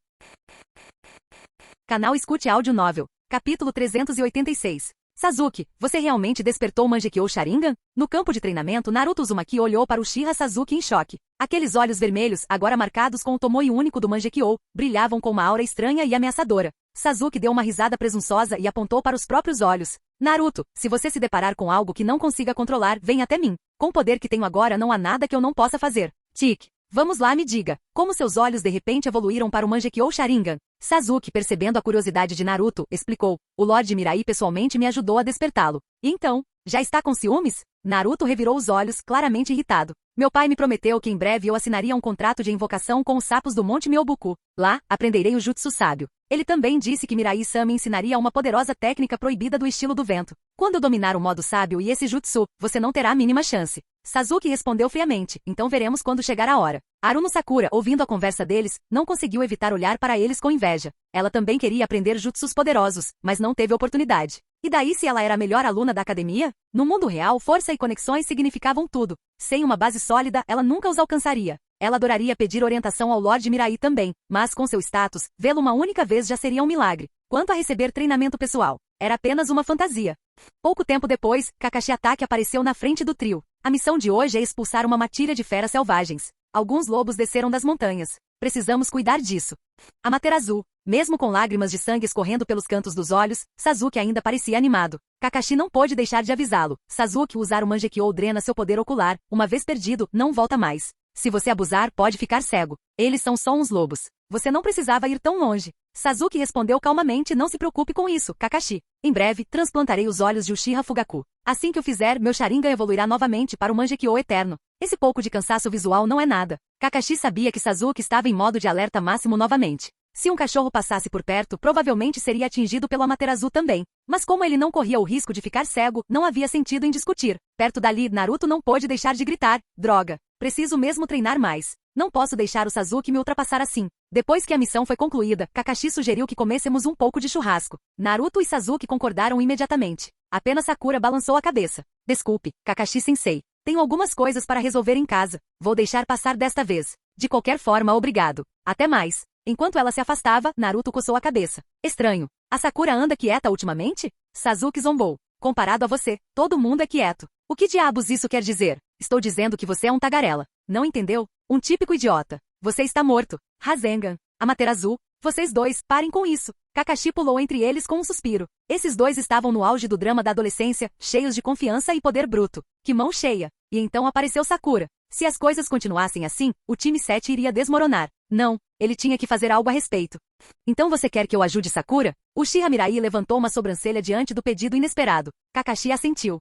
Canal Escute Áudio Novel. Capítulo 386. Sasuke, você realmente despertou o Mangekyou Sharingan? No campo de treinamento, Naruto Uzumaki olhou para Uchiha Sasuke em choque. Aqueles olhos vermelhos, agora marcados com o tomoe único do Mangekyou, brilhavam com uma aura estranha e ameaçadora. Sasuke deu uma risada presunçosa e apontou para os próprios olhos. Naruto, se você se deparar com algo que não consiga controlar, vem até mim. Com o poder que tenho agora não há nada que eu não possa fazer. Tique. Vamos lá, me diga, como seus olhos de repente evoluíram para o Mangekyou Sharingan? Sasuke, percebendo a curiosidade de Naruto, explicou, o Lorde Mirai pessoalmente me ajudou a despertá-lo. E então, já está com ciúmes? Naruto revirou os olhos, claramente irritado. Meu pai me prometeu que em breve eu assinaria um contrato de invocação com os sapos do Monte Myoboku. Lá, aprenderei o Jutsu sábio. Ele também disse que Mirai-san me ensinaria uma poderosa técnica proibida do estilo do vento. Quando eu dominar o modo sábio e esse Jutsu, você não terá a mínima chance. Sasuke respondeu friamente, então veremos quando chegar a hora. Aruno Sakura, ouvindo a conversa deles, não conseguiu evitar olhar para eles com inveja. Ela também queria aprender jutsus poderosos, mas não teve oportunidade. E daí se ela era a melhor aluna da academia? No mundo real, força e conexões significavam tudo. Sem uma base sólida, ela nunca os alcançaria. Ela adoraria pedir orientação ao Lorde Mirai também, mas com seu status, vê-lo uma única vez já seria um milagre. Quanto a receber treinamento pessoal, era apenas uma fantasia. Pouco tempo depois, Kakashi Hatake apareceu na frente do trio. A missão de hoje é expulsar uma matilha de feras selvagens. Alguns lobos desceram das montanhas. Precisamos cuidar disso. Amaterasu, mesmo com lágrimas de sangue escorrendo pelos cantos dos olhos, Sasuke ainda parecia animado. Kakashi não pôde deixar de avisá-lo. Sasuke, usar o Mangekyou drena seu poder ocular. Uma vez perdido, não volta mais. Se você abusar, pode ficar cego. Eles são só uns lobos. Você não precisava ir tão longe. Sasuke respondeu calmamente, não se preocupe com isso, Kakashi. Em breve, transplantarei os olhos de Uchiha Fugaku. Assim que o fizer, meu Sharingan evoluirá novamente para o Mangekyou eterno. Esse pouco de cansaço visual não é nada. Kakashi sabia que Sasuke estava em modo de alerta máximo novamente. Se um cachorro passasse por perto, provavelmente seria atingido pelo Amaterasu também. Mas como ele não corria o risco de ficar cego, não havia sentido em discutir. Perto dali, Naruto não pôde deixar de gritar. Droga! Preciso mesmo treinar mais. Não posso deixar o Sasuke me ultrapassar assim. Depois que a missão foi concluída, Kakashi sugeriu que comêssemos um pouco de churrasco. Naruto e Sasuke concordaram imediatamente. Apenas Sakura balançou a cabeça. Desculpe, Kakashi-sensei. Tenho algumas coisas para resolver em casa. Vou deixar passar desta vez. De qualquer forma, obrigado. Até mais. Enquanto ela se afastava, Naruto coçou a cabeça. Estranho. A Sakura anda quieta ultimamente? Sasuke zombou. Comparado a você, todo mundo é quieto. O que diabos isso quer dizer? Estou dizendo que você é um tagarela. Não entendeu? Um típico idiota. Você está morto. Rasengan. Amaterasu. Vocês dois, parem com isso. Kakashi pulou entre eles com um suspiro. Esses dois estavam no auge do drama da adolescência, cheios de confiança e poder bruto. Que mão cheia. E então apareceu Sakura. Se as coisas continuassem assim, o time 7 iria desmoronar. Não, ele tinha que fazer algo a respeito. Então você quer que eu ajude Sakura? Uchiha Mirai levantou uma sobrancelha diante do pedido inesperado. Kakashi assentiu.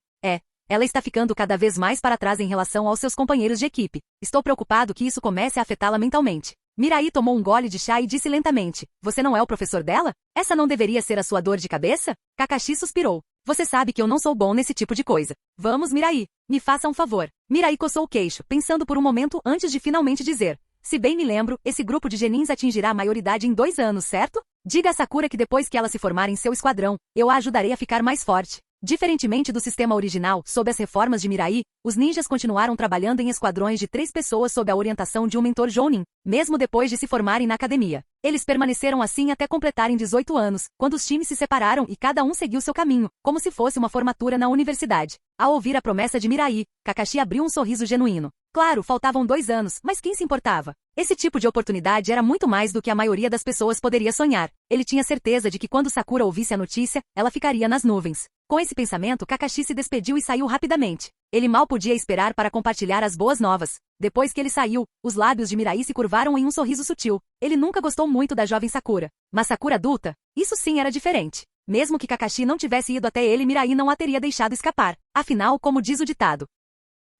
Ela está ficando cada vez mais para trás em relação aos seus companheiros de equipe. Estou preocupado que isso comece a afetá-la mentalmente. Mirai tomou um gole de chá e disse lentamente, você não é o professor dela? Essa não deveria ser a sua dor de cabeça? Kakashi suspirou. Você sabe que eu não sou bom nesse tipo de coisa. Vamos, Mirai. Me faça um favor. Mirai coçou o queixo, pensando por um momento antes de finalmente dizer. Se bem me lembro, esse grupo de genins atingirá a maioridade em 2 anos, certo? Diga a Sakura que depois que ela se formar em seu esquadrão, eu a ajudarei a ficar mais forte. Diferentemente do sistema original, sob as reformas de Mirai, os ninjas continuaram trabalhando em esquadrões de 3 pessoas sob a orientação de um mentor jounin, mesmo depois de se formarem na academia. Eles permaneceram assim até completarem 18 anos, quando os times se separaram e cada um seguiu seu caminho, como se fosse uma formatura na universidade. Ao ouvir a promessa de Mirai, Kakashi abriu um sorriso genuíno. Claro, faltavam 2 anos, mas quem se importava? Esse tipo de oportunidade era muito mais do que a maioria das pessoas poderia sonhar. Ele tinha certeza de que quando Sakura ouvisse a notícia, ela ficaria nas nuvens. Com esse pensamento, Kakashi se despediu e saiu rapidamente. Ele mal podia esperar para compartilhar as boas novas. Depois que ele saiu, os lábios de Mirai se curvaram em um sorriso sutil. Ele nunca gostou muito da jovem Sakura. Mas Sakura adulta? Isso sim era diferente. Mesmo que Kakashi não tivesse ido até ele, Mirai não a teria deixado escapar. Afinal, como diz o ditado,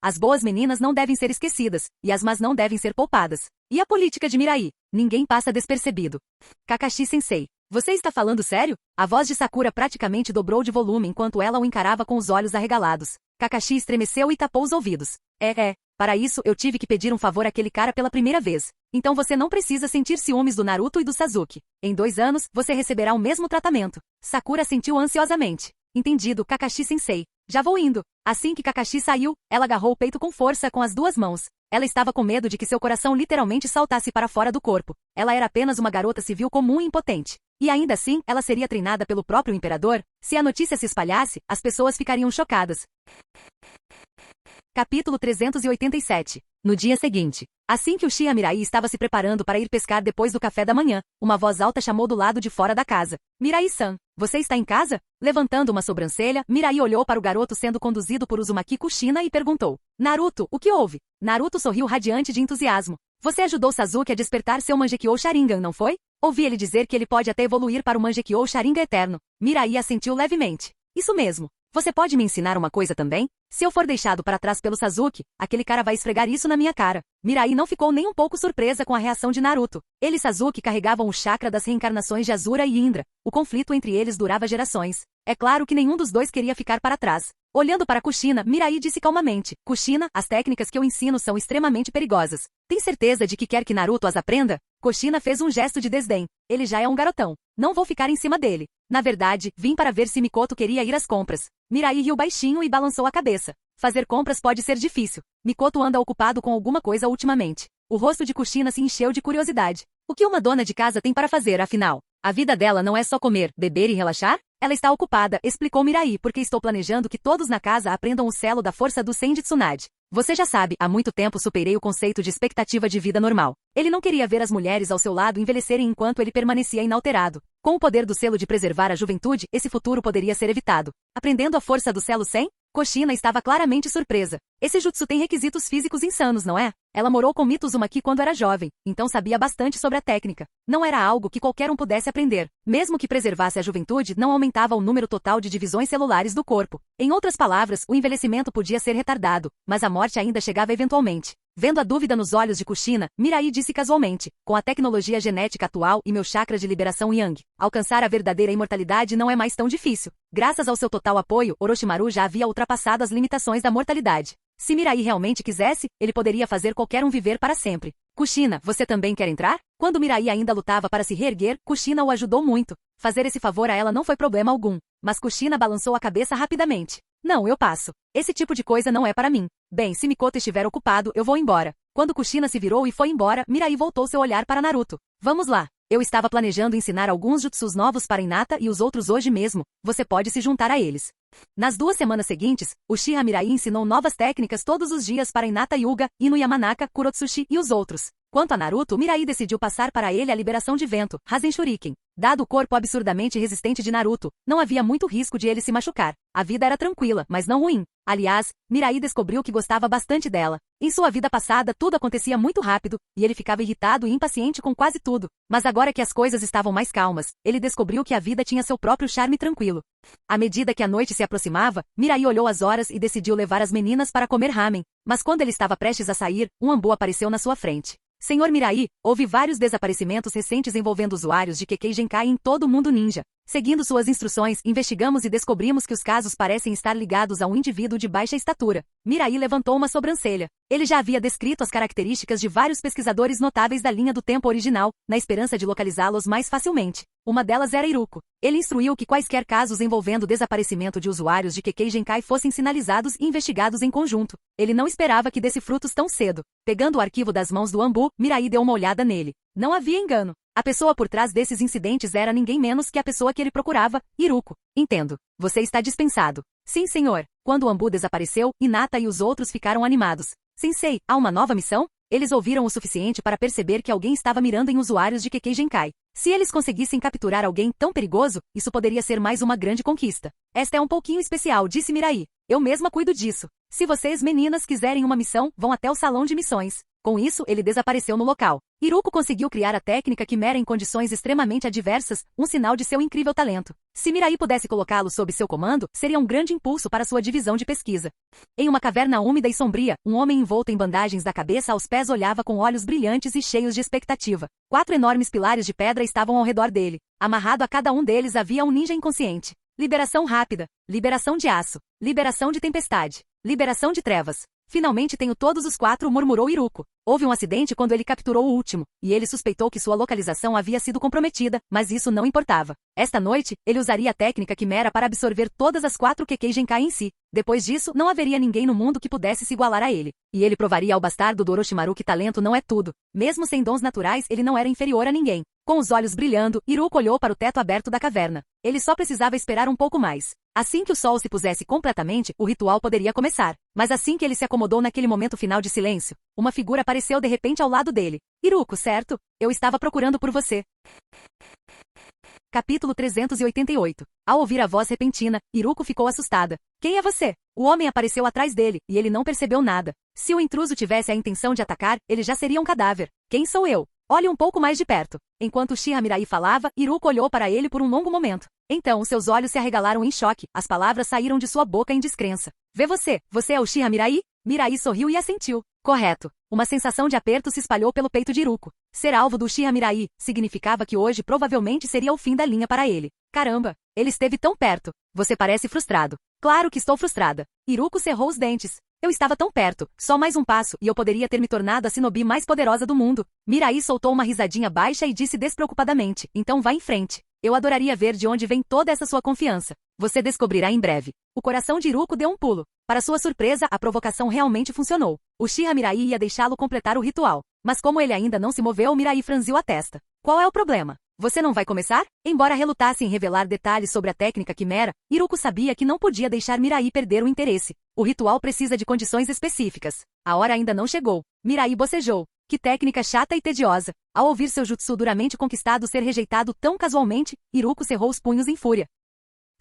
as boas meninas não devem ser esquecidas, e as más não devem ser poupadas. E a política de Mirai? Ninguém passa despercebido. Kakashi-sensei, você está falando sério? A voz de Sakura praticamente dobrou de volume enquanto ela o encarava com os olhos arregalados. Kakashi estremeceu e tapou os ouvidos. Para isso eu tive que pedir um favor àquele cara pela primeira vez. Então você não precisa sentir ciúmes do Naruto e do Sasuke. Em 2 anos, você receberá o mesmo tratamento. Sakura sentiu ansiosamente. Entendido, Kakashi-sensei. Já vou indo. Assim que Kakashi saiu, ela agarrou o peito com força com as 2 mãos. Ela estava com medo de que seu coração literalmente saltasse para fora do corpo. Ela era apenas uma garota civil comum e impotente. E ainda assim, ela seria treinada pelo próprio imperador? Se a notícia se espalhasse, as pessoas ficariam chocadas. Capítulo 387. No dia seguinte. Assim que Uchiha Mirai estava se preparando para ir pescar depois do café da manhã, uma voz alta chamou do lado de fora da casa. Mirai-san, você está em casa? Levantando uma sobrancelha, Mirai olhou para o garoto sendo conduzido por Uzumaki Kushina e perguntou. Naruto, o que houve? Naruto sorriu radiante de entusiasmo. Você ajudou Sasuke a despertar seu Mangekyou Sharingan, não foi? Ouvi ele dizer que ele pode até evoluir para o Mangekyou Sharingan Eterno. Mirai assentiu levemente. Isso mesmo. Você pode me ensinar uma coisa também? Se eu for deixado para trás pelo Sasuke, aquele cara vai esfregar isso na minha cara. Mirai não ficou nem um pouco surpresa com a reação de Naruto. Ele e Sasuke carregavam o chakra das reencarnações de Azura e Indra. O conflito entre eles durava gerações. É claro que nenhum dos dois queria ficar para trás. Olhando para Kushina, Mirai disse calmamente. Kushina, as técnicas que eu ensino são extremamente perigosas. Tem certeza de que quer que Naruto as aprenda? Kushina fez um gesto de desdém. Ele já é um garotão. Não vou ficar em cima dele. Na verdade, vim para ver se Mikoto queria ir às compras. Mirai riu baixinho e balançou a cabeça. Fazer compras pode ser difícil. Mikoto anda ocupado com alguma coisa ultimamente. O rosto de Kushina se encheu de curiosidade. O que uma dona de casa tem para fazer, afinal? A vida dela não é só comer, beber e relaxar? Ela está ocupada, explicou Mirai, porque estou planejando que todos na casa aprendam o selo da força do Senji Tsunade. Você já sabe, há muito tempo superei o conceito de expectativa de vida normal. Ele não queria ver as mulheres ao seu lado envelhecerem enquanto ele permanecia inalterado. Com o poder do selo de preservar a juventude, esse futuro poderia ser evitado. Aprendendo a força do selo Sen? Kushina estava claramente surpresa. Esse jutsu tem requisitos físicos insanos, não é? Ela morou com Mito Uzumaki quando era jovem, então sabia bastante sobre a técnica. Não era algo que qualquer um pudesse aprender. Mesmo que preservasse a juventude, não aumentava o número total de divisões celulares do corpo. Em outras palavras, o envelhecimento podia ser retardado, mas a morte ainda chegava eventualmente. Vendo a dúvida nos olhos de Kushina, Mirai disse casualmente, com a tecnologia genética atual e meu chakra de liberação Yang, alcançar a verdadeira imortalidade não é mais tão difícil. Graças ao seu total apoio, Orochimaru já havia ultrapassado as limitações da mortalidade. Se Mirai realmente quisesse, ele poderia fazer qualquer um viver para sempre. Kushina, você também quer entrar? Quando Mirai ainda lutava para se reerguer, Kushina o ajudou muito. Fazer esse favor a ela não foi problema algum. Mas Kushina balançou a cabeça rapidamente. Não, eu passo. Esse tipo de coisa não é para mim. Bem, se Mikoto estiver ocupado, eu vou embora. Quando Kushina se virou e foi embora, Mirai voltou seu olhar para Naruto. Vamos lá. Eu estava planejando ensinar alguns jutsus novos para Hinata e os outros hoje mesmo. Você pode se juntar a eles. Nas 2 semanas seguintes, Uchiha Mirai ensinou novas técnicas todos os dias para Hinata Hyuga, Ino Yamanaka, Kurotsushi e os outros. Quanto a Naruto, Mirai decidiu passar para ele a liberação de vento, Rasen Shuriken. Dado o corpo absurdamente resistente de Naruto, não havia muito risco de ele se machucar. A vida era tranquila, mas não ruim. Aliás, Mirai descobriu que gostava bastante dela. Em sua vida passada, tudo acontecia muito rápido, e ele ficava irritado e impaciente com quase tudo. Mas agora que as coisas estavam mais calmas, ele descobriu que a vida tinha seu próprio charme tranquilo. À medida que a noite se aproximava, Mirai olhou as horas e decidiu levar as meninas para comer ramen. Mas quando ele estava prestes a sair, um ambu apareceu na sua frente. Senhor Mirai, houve vários desaparecimentos recentes envolvendo usuários de Kekkei Genkai em todo o mundo ninja. Seguindo suas instruções, investigamos e descobrimos que os casos parecem estar ligados a um indivíduo de baixa estatura. Mirai levantou uma sobrancelha. Ele já havia descrito as características de vários pesquisadores notáveis da linha do tempo original, na esperança de localizá-los mais facilmente. Uma delas era Iruko. Ele instruiu que quaisquer casos envolvendo desaparecimento de usuários de Kekkei Genkai fossem sinalizados e investigados em conjunto. Ele não esperava que desse frutos tão cedo. Pegando o arquivo das mãos do Ambu, Mirai deu uma olhada nele. Não havia engano. A pessoa por trás desses incidentes era ninguém menos que a pessoa que ele procurava, Iruko. Entendo. Você está dispensado. Sim, senhor. Quando o Ambu desapareceu, Hinata e os outros ficaram animados. Sensei, há uma nova missão? Eles ouviram o suficiente para perceber que alguém estava mirando em usuários de Kekkei Genkai. Se eles conseguissem capturar alguém tão perigoso, isso poderia ser mais uma grande conquista. Esta é um pouquinho especial, disse Mirai. Eu mesma cuido disso. Se vocês, meninas, quiserem uma missão, vão até o salão de missões. Com isso, ele desapareceu no local. Iruko conseguiu criar a técnica Quimera em condições extremamente adversas, um sinal de seu incrível talento. Se Mirai pudesse colocá-lo sob seu comando, seria um grande impulso para sua divisão de pesquisa. Em uma caverna úmida e sombria, um homem envolto em bandagens da cabeça aos pés olhava com olhos brilhantes e cheios de expectativa. 4 enormes pilares de pedra estavam ao redor dele. Amarrado a cada um deles havia um ninja inconsciente. Liberação rápida. Liberação de aço. Liberação de tempestade. Liberação de trevas. Finalmente tenho todos os 4, murmurou Iruko. Houve um acidente quando ele capturou o último, e ele suspeitou que sua localização havia sido comprometida, mas isso não importava. Esta noite, ele usaria a técnica Quimera para absorver todas as 4 Kekkei Genkai em si. Depois disso, não haveria ninguém no mundo que pudesse se igualar a ele. E ele provaria ao bastardo do Orochimaru que talento não é tudo. Mesmo sem dons naturais, ele não era inferior a ninguém. Com os olhos brilhando, Iruko olhou para o teto aberto da caverna. Ele só precisava esperar um pouco mais. Assim que o sol se pusesse completamente, o ritual poderia começar. Mas assim que ele se acomodou naquele momento final de silêncio, uma figura apareceu de repente ao lado dele. Iruko, certo? Eu estava procurando por você. Capítulo 388. Ao ouvir a voz repentina, Iruko ficou assustada. Quem é você? O homem apareceu atrás dele, e ele não percebeu nada. Se o intruso tivesse a intenção de atacar, ele já seria um cadáver. Quem sou eu? Olhe um pouco mais de perto. Enquanto Uchiha Mirai falava, Iruko olhou para ele por um longo momento. Então seus olhos se arregalaram em choque, as palavras saíram de sua boca em descrença. Vê você é Uchiha Mirai? Mirai sorriu e assentiu. Correto. Uma sensação de aperto se espalhou pelo peito de Iruko. Ser alvo do Uchiha Mirai significava que hoje provavelmente seria o fim da linha para ele. Caramba, ele esteve tão perto. Você parece frustrado. Claro que estou frustrada. Iruko cerrou os dentes. Eu estava tão perto, só mais um passo e eu poderia ter me tornado a shinobi mais poderosa do mundo. Mirai soltou uma risadinha baixa e disse despreocupadamente, então vá em frente. Eu adoraria ver de onde vem toda essa sua confiança. Você descobrirá em breve. O coração de Iruko deu um pulo. Para sua surpresa, a provocação realmente funcionou. Uchiha Mirai ia deixá-lo completar o ritual. Mas como ele ainda não se moveu, Mirai franziu a testa. Qual é o problema? Você não vai começar? Embora relutasse em revelar detalhes sobre a técnica Quimera, Iruko sabia que não podia deixar Mirai perder o interesse. O ritual precisa de condições específicas. A hora ainda não chegou. Mirai bocejou. Que técnica chata e tediosa. Ao ouvir seu jutsu duramente conquistado ser rejeitado tão casualmente, Iruko cerrou os punhos em fúria.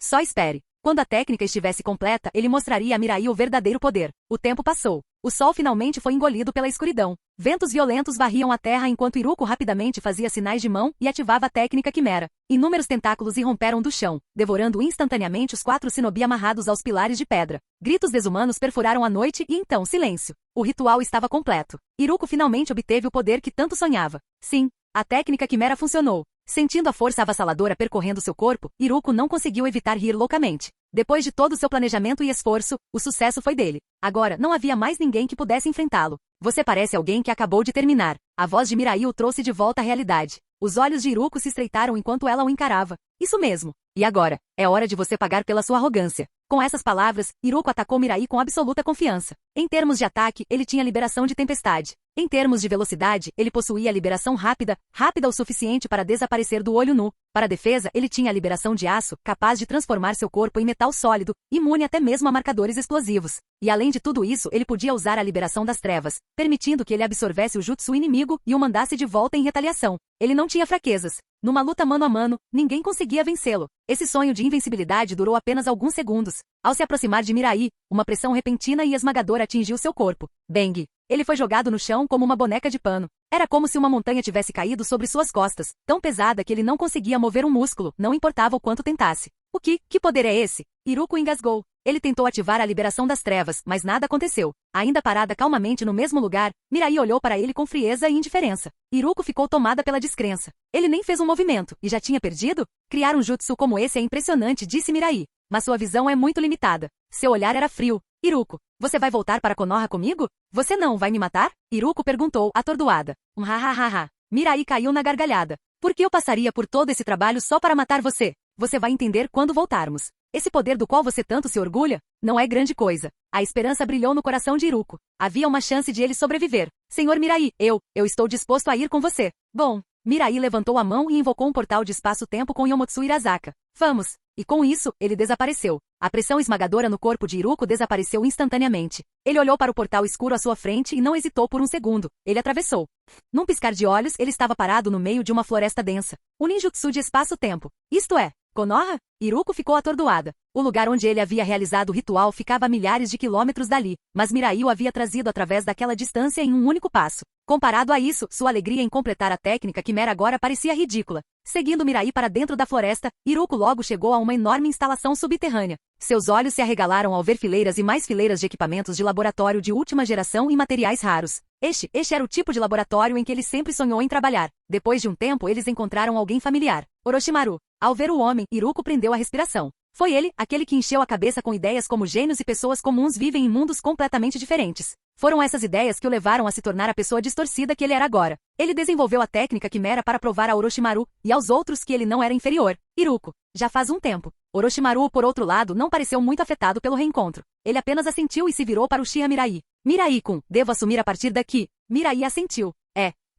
Só espere. Quando a técnica estivesse completa, ele mostraria a Mirai o verdadeiro poder. O tempo passou. O sol finalmente foi engolido pela escuridão. Ventos violentos varriam a terra enquanto Iruko rapidamente fazia sinais de mão e ativava a técnica Quimera. Inúmeros tentáculos irromperam do chão, devorando instantaneamente os 4 shinobi amarrados aos pilares de pedra. Gritos desumanos perfuraram a noite e então silêncio. O ritual estava completo. Iruko finalmente obteve o poder que tanto sonhava. Sim, a técnica Quimera funcionou. Sentindo a força avassaladora percorrendo seu corpo, Iruko não conseguiu evitar rir loucamente. Depois de todo seu planejamento e esforço, o sucesso foi dele. Agora, não havia mais ninguém que pudesse enfrentá-lo. Você parece alguém que acabou de terminar. A voz de Mirai o trouxe de volta à realidade. Os olhos de Iruko se estreitaram enquanto ela o encarava. Isso mesmo. E agora? É hora de você pagar pela sua arrogância. Com essas palavras, Iruko atacou Mirai com absoluta confiança. Em termos de ataque, ele tinha liberação de tempestade. Em termos de velocidade, ele possuía liberação rápida o suficiente para desaparecer do olho nu. Para defesa, ele tinha a liberação de aço, capaz de transformar seu corpo em metal sólido, imune até mesmo a marcadores explosivos. E além de tudo isso, ele podia usar a liberação das trevas, permitindo que ele absorvesse o jutsu inimigo e o mandasse de volta em retaliação. Ele não tinha fraquezas. Numa luta mano a mano, ninguém conseguia vencê-lo. Esse sonho de invencibilidade durou apenas alguns segundos. Ao se aproximar de Mirai, uma pressão repentina e esmagadora atingiu seu corpo. Bang! Ele foi jogado no chão como uma boneca de pano. Era como se uma montanha tivesse caído sobre suas costas, tão pesada que ele não conseguia mover um músculo, não importava o quanto tentasse. Que poder é esse? Iruko engasgou. Ele tentou ativar a liberação das trevas, mas nada aconteceu. Ainda parada calmamente no mesmo lugar, Mirai olhou para ele com frieza e indiferença. Iruko ficou tomada pela descrença. Ele nem fez um movimento, e já tinha perdido? Criar um jutsu como esse é impressionante, disse Mirai. Mas sua visão é muito limitada. Seu olhar era frio. Iruko, você vai voltar para Konoha comigo? Você não vai me matar? Iruko perguntou, atordoada. Hahaha. Mirai caiu na gargalhada. Por que eu passaria por todo esse trabalho só para matar você? Você vai entender quando voltarmos. Esse poder do qual você tanto se orgulha, não é grande coisa. A esperança brilhou no coração de Iruko. Havia uma chance de ele sobreviver. Senhor Mirai, eu estou disposto a ir com você. Bom, Mirai levantou a mão e invocou um portal de espaço-tempo com Yomotsu Irazaka. Vamos. E com isso, ele desapareceu. A pressão esmagadora no corpo de Iruko desapareceu instantaneamente. Ele olhou para o portal escuro à sua frente e não hesitou por um segundo. Ele atravessou. Num piscar de olhos, ele estava parado no meio de uma floresta densa. O ninjutsu de espaço-tempo. Isto é, Konoha? Iruko ficou atordoada. O lugar onde ele havia realizado o ritual ficava a milhares de quilômetros dali, mas Mirai o havia trazido através daquela distância em um único passo. Comparado a isso, sua alegria em completar a técnica quimera agora parecia ridícula. Seguindo Mirai para dentro da floresta, Iruko logo chegou a uma enorme instalação subterrânea. Seus olhos se arregalaram ao ver fileiras e mais fileiras de equipamentos de laboratório de última geração e materiais raros. Este era o tipo de laboratório em que ele sempre sonhou em trabalhar. Depois de um tempo, eles encontraram alguém familiar, Orochimaru. Ao ver o homem, Iruko prendeu a respiração. Foi ele, aquele que encheu a cabeça com ideias como gênios e pessoas comuns vivem em mundos completamente diferentes. Foram essas ideias que o levaram a se tornar a pessoa distorcida que ele era agora. Ele desenvolveu a técnica quimera para provar a Orochimaru e aos outros que ele não era inferior. Iruko. Já faz um tempo. Orochimaru, por outro lado, não pareceu muito afetado pelo reencontro. Ele apenas assentiu e se virou para Uchiha Mirai. Mirai-kun, devo assumir a partir daqui. Mirai assentiu.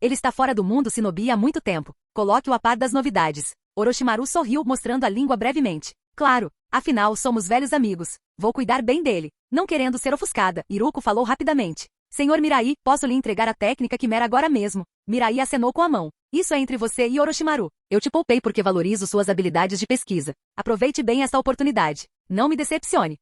Ele está fora do mundo shinobi há muito tempo. Coloque-o a par das novidades. Orochimaru sorriu, mostrando a língua brevemente. Claro, afinal somos velhos amigos. Vou cuidar bem dele. Não querendo ser ofuscada, Iruko falou rapidamente. Senhor Mirai, posso lhe entregar a técnica quimera agora mesmo. Mirai acenou com a mão. Isso é entre você e Orochimaru. Eu te poupei porque valorizo suas habilidades de pesquisa. Aproveite bem esta oportunidade. Não me decepcione.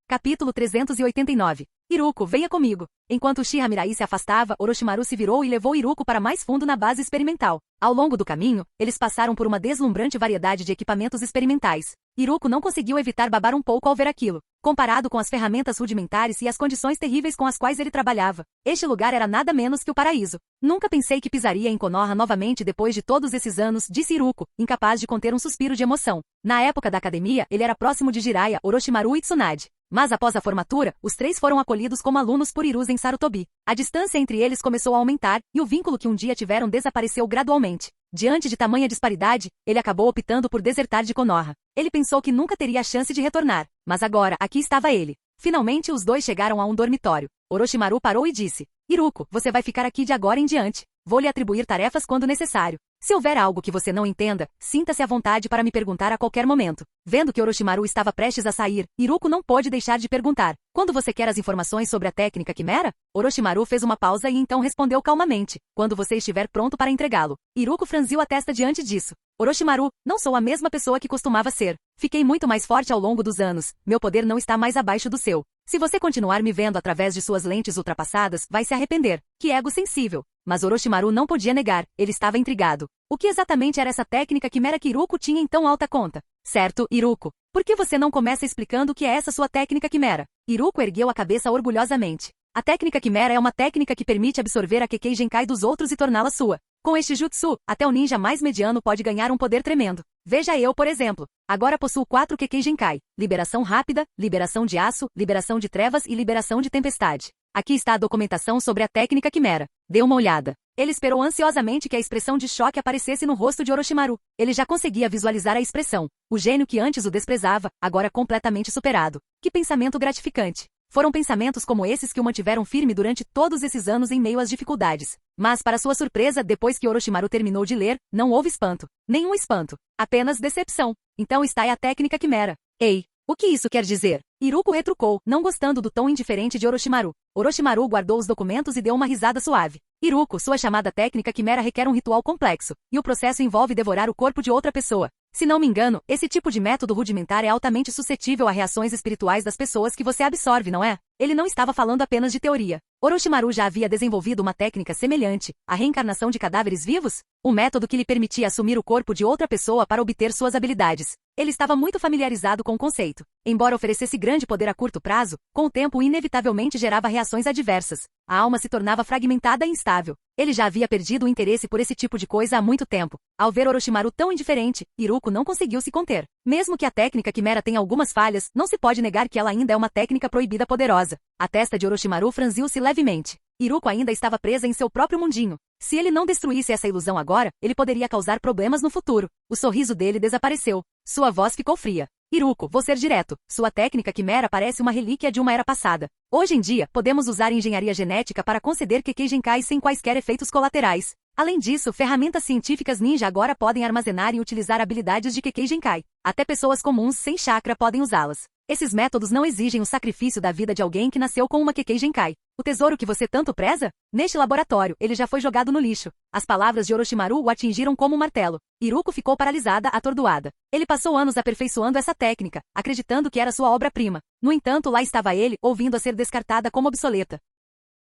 Capítulo 389. Iruko, venha comigo. Enquanto Uchiha Mirai se afastava, Orochimaru se virou e levou Iruko para mais fundo na base experimental. Ao longo do caminho, eles passaram por uma deslumbrante variedade de equipamentos experimentais. Iruko não conseguiu evitar babar um pouco ao ver aquilo. Comparado com as ferramentas rudimentares e as condições terríveis com as quais ele trabalhava, este lugar era nada menos que o paraíso. Nunca pensei que pisaria em Konoha novamente depois de todos esses anos, disse Iruko, incapaz de conter um suspiro de emoção. Na época da academia, ele era próximo de Jiraiya, Orochimaru e Tsunade. Mas após a formatura, os três foram acolhidos como alunos por Hiruzen Sarutobi. A distância entre eles começou a aumentar, e o vínculo que um dia tiveram desapareceu gradualmente. Diante de tamanha disparidade, ele acabou optando por desertar de Konoha. Ele pensou que nunca teria a chance de retornar, mas agora, aqui estava ele. Finalmente os dois chegaram a um dormitório. Orochimaru parou e disse, Iruko, você vai ficar aqui de agora em diante. Vou lhe atribuir tarefas quando necessário. Se houver algo que você não entenda, sinta-se à vontade para me perguntar a qualquer momento. Vendo que Orochimaru estava prestes a sair, Iruko não pôde deixar de perguntar. Quando você quer as informações sobre a técnica quimera? Orochimaru fez uma pausa e então respondeu calmamente. Quando você estiver pronto para entregá-lo. Iruko franziu a testa diante disso. Orochimaru, não sou a mesma pessoa que costumava ser. Fiquei muito mais forte ao longo dos anos. Meu poder não está mais abaixo do seu. Se você continuar me vendo através de suas lentes ultrapassadas, vai se arrepender. Que ego sensível. Mas Orochimaru não podia negar, ele estava intrigado. O que exatamente era essa técnica quimera que Iruko tinha em tão alta conta? Certo, Iruko. Por que você não começa explicando o que é essa sua técnica quimera? Iruko ergueu a cabeça orgulhosamente. A técnica quimera é uma técnica que permite absorver a Kekkei Genkai dos outros e torná-la sua. Com este jutsu, até o ninja mais mediano pode ganhar um poder tremendo. Veja eu, por exemplo. Agora possuo 4 Kekkei Genkai. Liberação rápida, liberação de aço, liberação de trevas e liberação de tempestade. Aqui está a documentação sobre a técnica quimera. Dê uma olhada. Ele esperou ansiosamente que a expressão de choque aparecesse no rosto de Orochimaru. Ele já conseguia visualizar a expressão. O gênio que antes o desprezava, agora completamente superado. Que pensamento gratificante. Foram pensamentos como esses que o mantiveram firme durante todos esses anos em meio às dificuldades. Mas, para sua surpresa, depois que Orochimaru terminou de ler, não houve espanto. Nenhum espanto. Apenas decepção. Então está aí a técnica quimera. Ei, o que isso quer dizer? Iruko retrucou, não gostando do tom indiferente de Orochimaru. Orochimaru guardou os documentos e deu uma risada suave. Iruko, sua chamada técnica quimera requer um ritual complexo, e o processo envolve devorar o corpo de outra pessoa. Se não me engano, esse tipo de método rudimentar é altamente suscetível a reações espirituais das pessoas que você absorve, não é? Ele não estava falando apenas de teoria. Orochimaru já havia desenvolvido uma técnica semelhante, a reencarnação de cadáveres vivos? Um método que lhe permitia assumir o corpo de outra pessoa para obter suas habilidades. Ele estava muito familiarizado com o conceito. Embora oferecesse grande poder a curto prazo, com o tempo inevitavelmente gerava reações adversas. A alma se tornava fragmentada e instável. Ele já havia perdido o interesse por esse tipo de coisa há muito tempo. Ao ver Orochimaru tão indiferente, Iruko não conseguiu se conter. Mesmo que a técnica Quimera tenha algumas falhas, não se pode negar que ela ainda é uma técnica proibida poderosa. A testa de Orochimaru franziu-se levemente. Iruko ainda estava presa em seu próprio mundinho. Se ele não destruísse essa ilusão agora, ele poderia causar problemas no futuro. O sorriso dele desapareceu. Sua voz ficou fria. Iruko, vou ser direto. Sua técnica Quimera parece uma relíquia de uma era passada. Hoje em dia, podemos usar engenharia genética para conceder Kekkei Genkai sem quaisquer efeitos colaterais. Além disso, ferramentas científicas ninja agora podem armazenar e utilizar habilidades de Kekkei Genkai. Até pessoas comuns sem chakra podem usá-las. Esses métodos não exigem o sacrifício da vida de alguém que nasceu com uma Kekkei Genkai. O tesouro que você tanto preza? Neste laboratório, ele já foi jogado no lixo. As palavras de Orochimaru o atingiram como um martelo. Iruko ficou paralisada, atordoada. Ele passou anos aperfeiçoando essa técnica, acreditando que era sua obra-prima. No entanto, lá estava ele, ouvindo a ser descartada como obsoleta.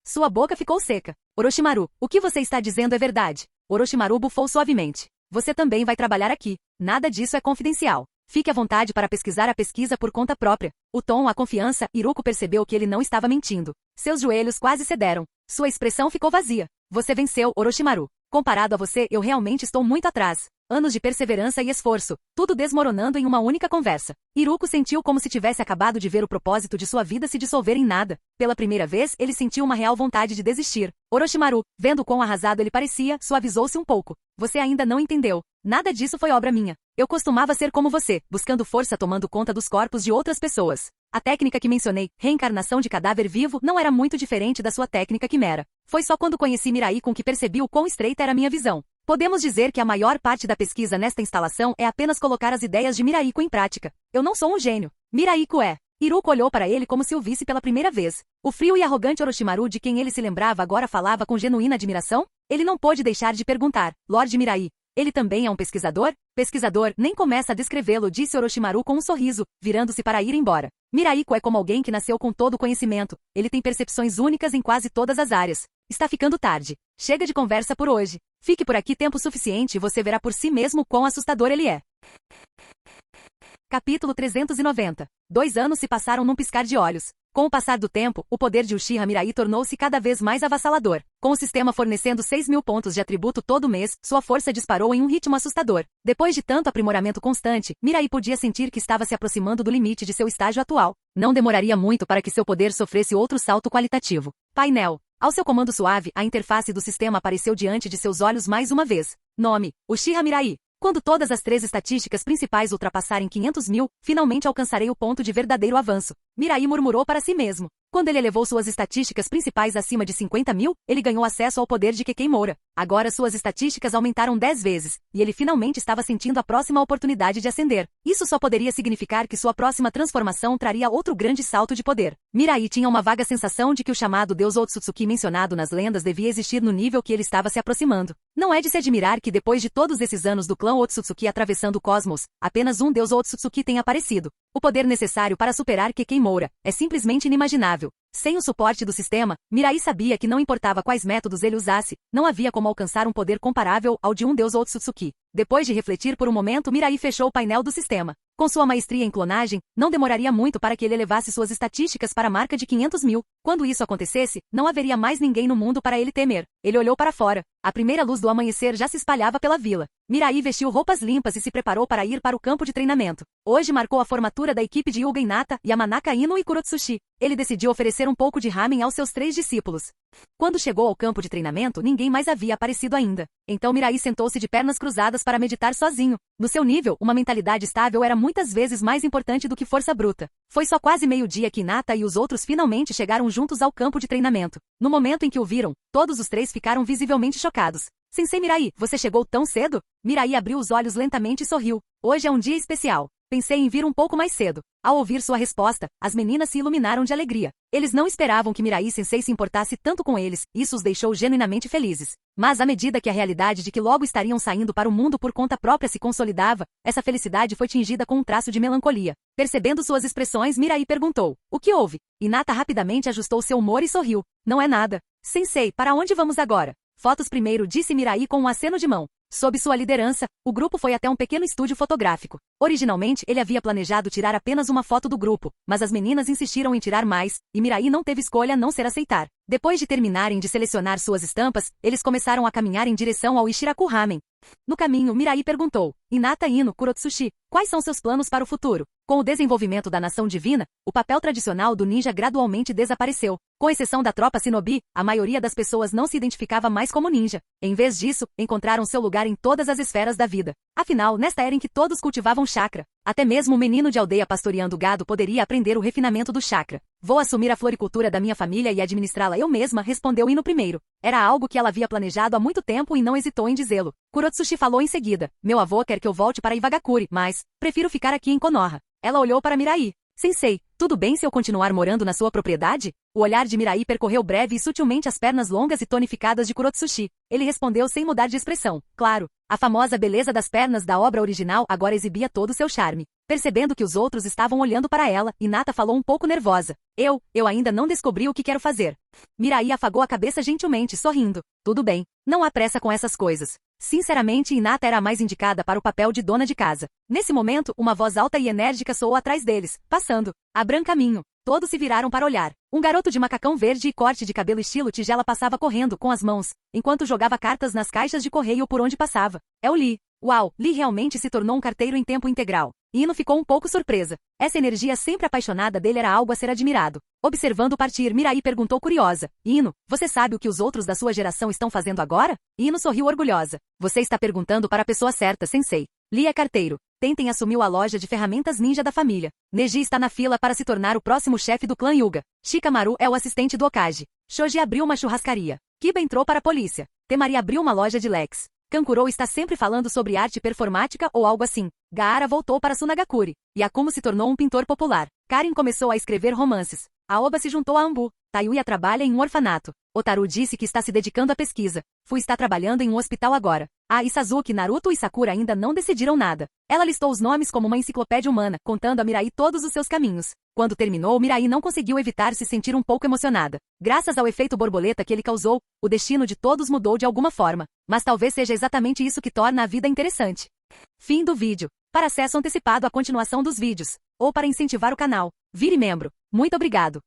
Sua boca ficou seca. Orochimaru, o que você está dizendo é verdade. Orochimaru bufou suavemente. Você também vai trabalhar aqui. Nada disso é confidencial. Fique à vontade para pesquisar a pesquisa por conta própria. O tom, a confiança, Iruko percebeu que ele não estava mentindo. Seus joelhos quase cederam. Sua expressão ficou vazia. Você venceu, Orochimaru. Comparado a você, eu realmente estou muito atrás. Anos de perseverança e esforço, tudo desmoronando em uma única conversa. Iruko sentiu como se tivesse acabado de ver o propósito de sua vida se dissolver em nada. Pela primeira vez, ele sentiu uma real vontade de desistir. Orochimaru, vendo quão arrasado ele parecia, suavizou-se um pouco. Você ainda não entendeu. Nada disso foi obra minha. Eu costumava ser como você, buscando força tomando conta dos corpos de outras pessoas. A técnica que mencionei, reencarnação de cadáver vivo, não era muito diferente da sua técnica Quimera. Foi só quando conheci Mirai com que percebi o quão estreita era minha visão. Podemos dizer que a maior parte da pesquisa nesta instalação é apenas colocar as ideias de Mirahiko em prática. Eu não sou um gênio. Mirahiko é. Iruko olhou para ele como se o visse pela primeira vez. O frio e arrogante Orochimaru de quem ele se lembrava agora falava com genuína admiração? Ele não pôde deixar de perguntar. Lord Mirai, ele também é um pesquisador? Pesquisador, nem começa a descrevê-lo, disse Orochimaru com um sorriso, virando-se para ir embora. Mirahiko é como alguém que nasceu com todo o conhecimento. Ele tem percepções únicas em quase todas as áreas. Está ficando tarde. Chega de conversa por hoje. Fique por aqui tempo suficiente e você verá por si mesmo quão assustador ele é. Capítulo 390. 2 anos se passaram num piscar de olhos. Com o passar do tempo, o poder de Uchiha Mirai tornou-se cada vez mais avassalador. Com o sistema fornecendo 6.000 pontos de atributo todo mês, sua força disparou em um ritmo assustador. Depois de tanto aprimoramento constante, Mirai podia sentir que estava se aproximando do limite de seu estágio atual. Não demoraria muito para que seu poder sofresse outro salto qualitativo. Painel. Ao seu comando suave, a interface do sistema apareceu diante de seus olhos mais uma vez. Nome: Uchiha Mirai. Quando todas as 3 estatísticas principais ultrapassarem 500.000, finalmente alcançarei o ponto de verdadeiro avanço. Mirai murmurou para si mesmo. Quando ele elevou suas estatísticas principais acima de 50.000, ele ganhou acesso ao poder de Kekkei Moura. Agora suas estatísticas aumentaram 10 vezes, e ele finalmente estava sentindo a próxima oportunidade de ascender. Isso só poderia significar que sua próxima transformação traria outro grande salto de poder. Mirai tinha uma vaga sensação de que o chamado Deus Otsutsuki mencionado nas lendas devia existir no nível que ele estava se aproximando. Não é de se admirar que depois de todos esses anos do clã Otsutsuki atravessando o cosmos, apenas um Deus Otsutsuki tenha aparecido. O poder necessário para superar Kekkei Moura é simplesmente inimaginável. Sem o suporte do sistema, Mirai sabia que não importava quais métodos ele usasse, não havia como alcançar um poder comparável ao de um Deus Otsutsuki. Depois de refletir por um momento, Mirai fechou o painel do sistema. Com sua maestria em clonagem, não demoraria muito para que ele elevasse suas estatísticas para a marca de 500.000. Quando isso acontecesse, não haveria mais ninguém no mundo para ele temer. Ele olhou para fora. A primeira luz do amanhecer já se espalhava pela vila. Mirai vestiu roupas limpas e se preparou para ir para o campo de treinamento. Hoje marcou a formatura da equipe de Yuga Hinata, Yamanaka Ino e Kurotsushi. Ele decidiu oferecer um pouco de ramen aos seus 3 discípulos. Quando chegou ao campo de treinamento, ninguém mais havia aparecido ainda. Então Mirai sentou-se de pernas cruzadas para meditar sozinho. No seu nível, uma mentalidade estável era muitas vezes mais importante do que força bruta. Foi só quase meio-dia que Hinata e os outros finalmente chegaram juntos ao campo de treinamento. No momento em que o viram, todos os 3 ficaram visivelmente chocados. Sensei Mirai, você chegou tão cedo? Mirai abriu os olhos lentamente e sorriu. Hoje é um dia especial. Pensei em vir um pouco mais cedo. Ao ouvir sua resposta, as meninas se iluminaram de alegria. Eles não esperavam que Mirai-sensei se importasse tanto com eles, isso os deixou genuinamente felizes. Mas à medida que a realidade de que logo estariam saindo para o mundo por conta própria se consolidava, essa felicidade foi tingida com um traço de melancolia. Percebendo suas expressões, Mirai perguntou: o que houve? Hinata rapidamente ajustou seu humor e sorriu. Não é nada. Sensei, para onde vamos agora? Fotos primeiro, disse Mirai com um aceno de mão. Sob sua liderança, o grupo foi até um pequeno estúdio fotográfico. Originalmente, ele havia planejado tirar apenas uma foto do grupo, mas as meninas insistiram em tirar mais, e Mirai não teve escolha a não ser aceitar. Depois de terminarem de selecionar suas estampas, eles começaram a caminhar em direção ao Ishiraku Ramen. No caminho, Mirai perguntou, Hinata Ino Kurotsushi, quais são seus planos para o futuro? Com o desenvolvimento da nação divina, o papel tradicional do ninja gradualmente desapareceu. Com exceção da tropa shinobi, a maioria das pessoas não se identificava mais como ninja. Em vez disso, encontraram seu lugar em todas as esferas da vida. Afinal, nesta era em que todos cultivavam chakra, até mesmo um menino de aldeia pastoreando gado poderia aprender o refinamento do chakra. Vou assumir a floricultura da minha família e administrá-la eu mesma, respondeu Ino primeiro. Era algo que ela havia planejado há muito tempo e não hesitou em dizê-lo. Kurotsushi falou em seguida. Meu avô quer que eu volte para Iwagakure, mas prefiro ficar aqui em Konoha. Ela olhou para Mirai. Sensei, tudo bem se eu continuar morando na sua propriedade? O olhar de Mirai percorreu breve e sutilmente as pernas longas e tonificadas de Kurotsushi. Ele respondeu sem mudar de expressão. Claro, a famosa beleza das pernas da obra original agora exibia todo o seu charme. Percebendo que os outros estavam olhando para ela, Hinata falou um pouco nervosa. Eu ainda não descobri o que quero fazer. Mirai afagou a cabeça gentilmente, sorrindo. Tudo bem, não há pressa com essas coisas. Sinceramente, Hinata era a mais indicada para o papel de dona de casa. Nesse momento, uma voz alta e enérgica soou atrás deles, passando. Abram caminho. Todos se viraram para olhar. Um garoto de macacão verde e corte de cabelo estilo tigela passava correndo com as mãos, enquanto jogava cartas nas caixas de correio por onde passava. É o Lee. Uau, Lee realmente se tornou um carteiro em tempo integral. Ino ficou um pouco surpresa. Essa energia sempre apaixonada dele era algo a ser admirado. Observando partir, Mirai perguntou curiosa. Ino, você sabe o que os outros da sua geração estão fazendo agora? Ino sorriu orgulhosa. Você está perguntando para a pessoa certa, sensei. Lee é carteiro. Tentem assumiu a loja de ferramentas ninja da família. Neji está na fila para se tornar o próximo chefe do clã Hyuga. Shikamaru é o assistente do Okage. Shoji abriu uma churrascaria. Kiba entrou para a polícia. Temari abriu uma loja de Lex. Kankuro está sempre falando sobre arte performática ou algo assim. Gaara voltou para Sunagakure. Yakumo se tornou um pintor popular. Karin começou a escrever romances. Aoba se juntou a Ambu. Tayuya trabalha em um orfanato. Otaru disse que está se dedicando à pesquisa. Fu está trabalhando em um hospital agora. E Sasuke, Naruto e Sakura ainda não decidiram nada. Ela listou os nomes como uma enciclopédia humana, contando a Mirai todos os seus caminhos. Quando terminou, Mirai não conseguiu evitar se sentir um pouco emocionada. Graças ao efeito borboleta que ele causou, o destino de todos mudou de alguma forma. Mas talvez seja exatamente isso que torna a vida interessante. Fim do vídeo. Para acesso antecipado à continuação dos vídeos, ou para incentivar o canal, vire membro. Muito obrigado.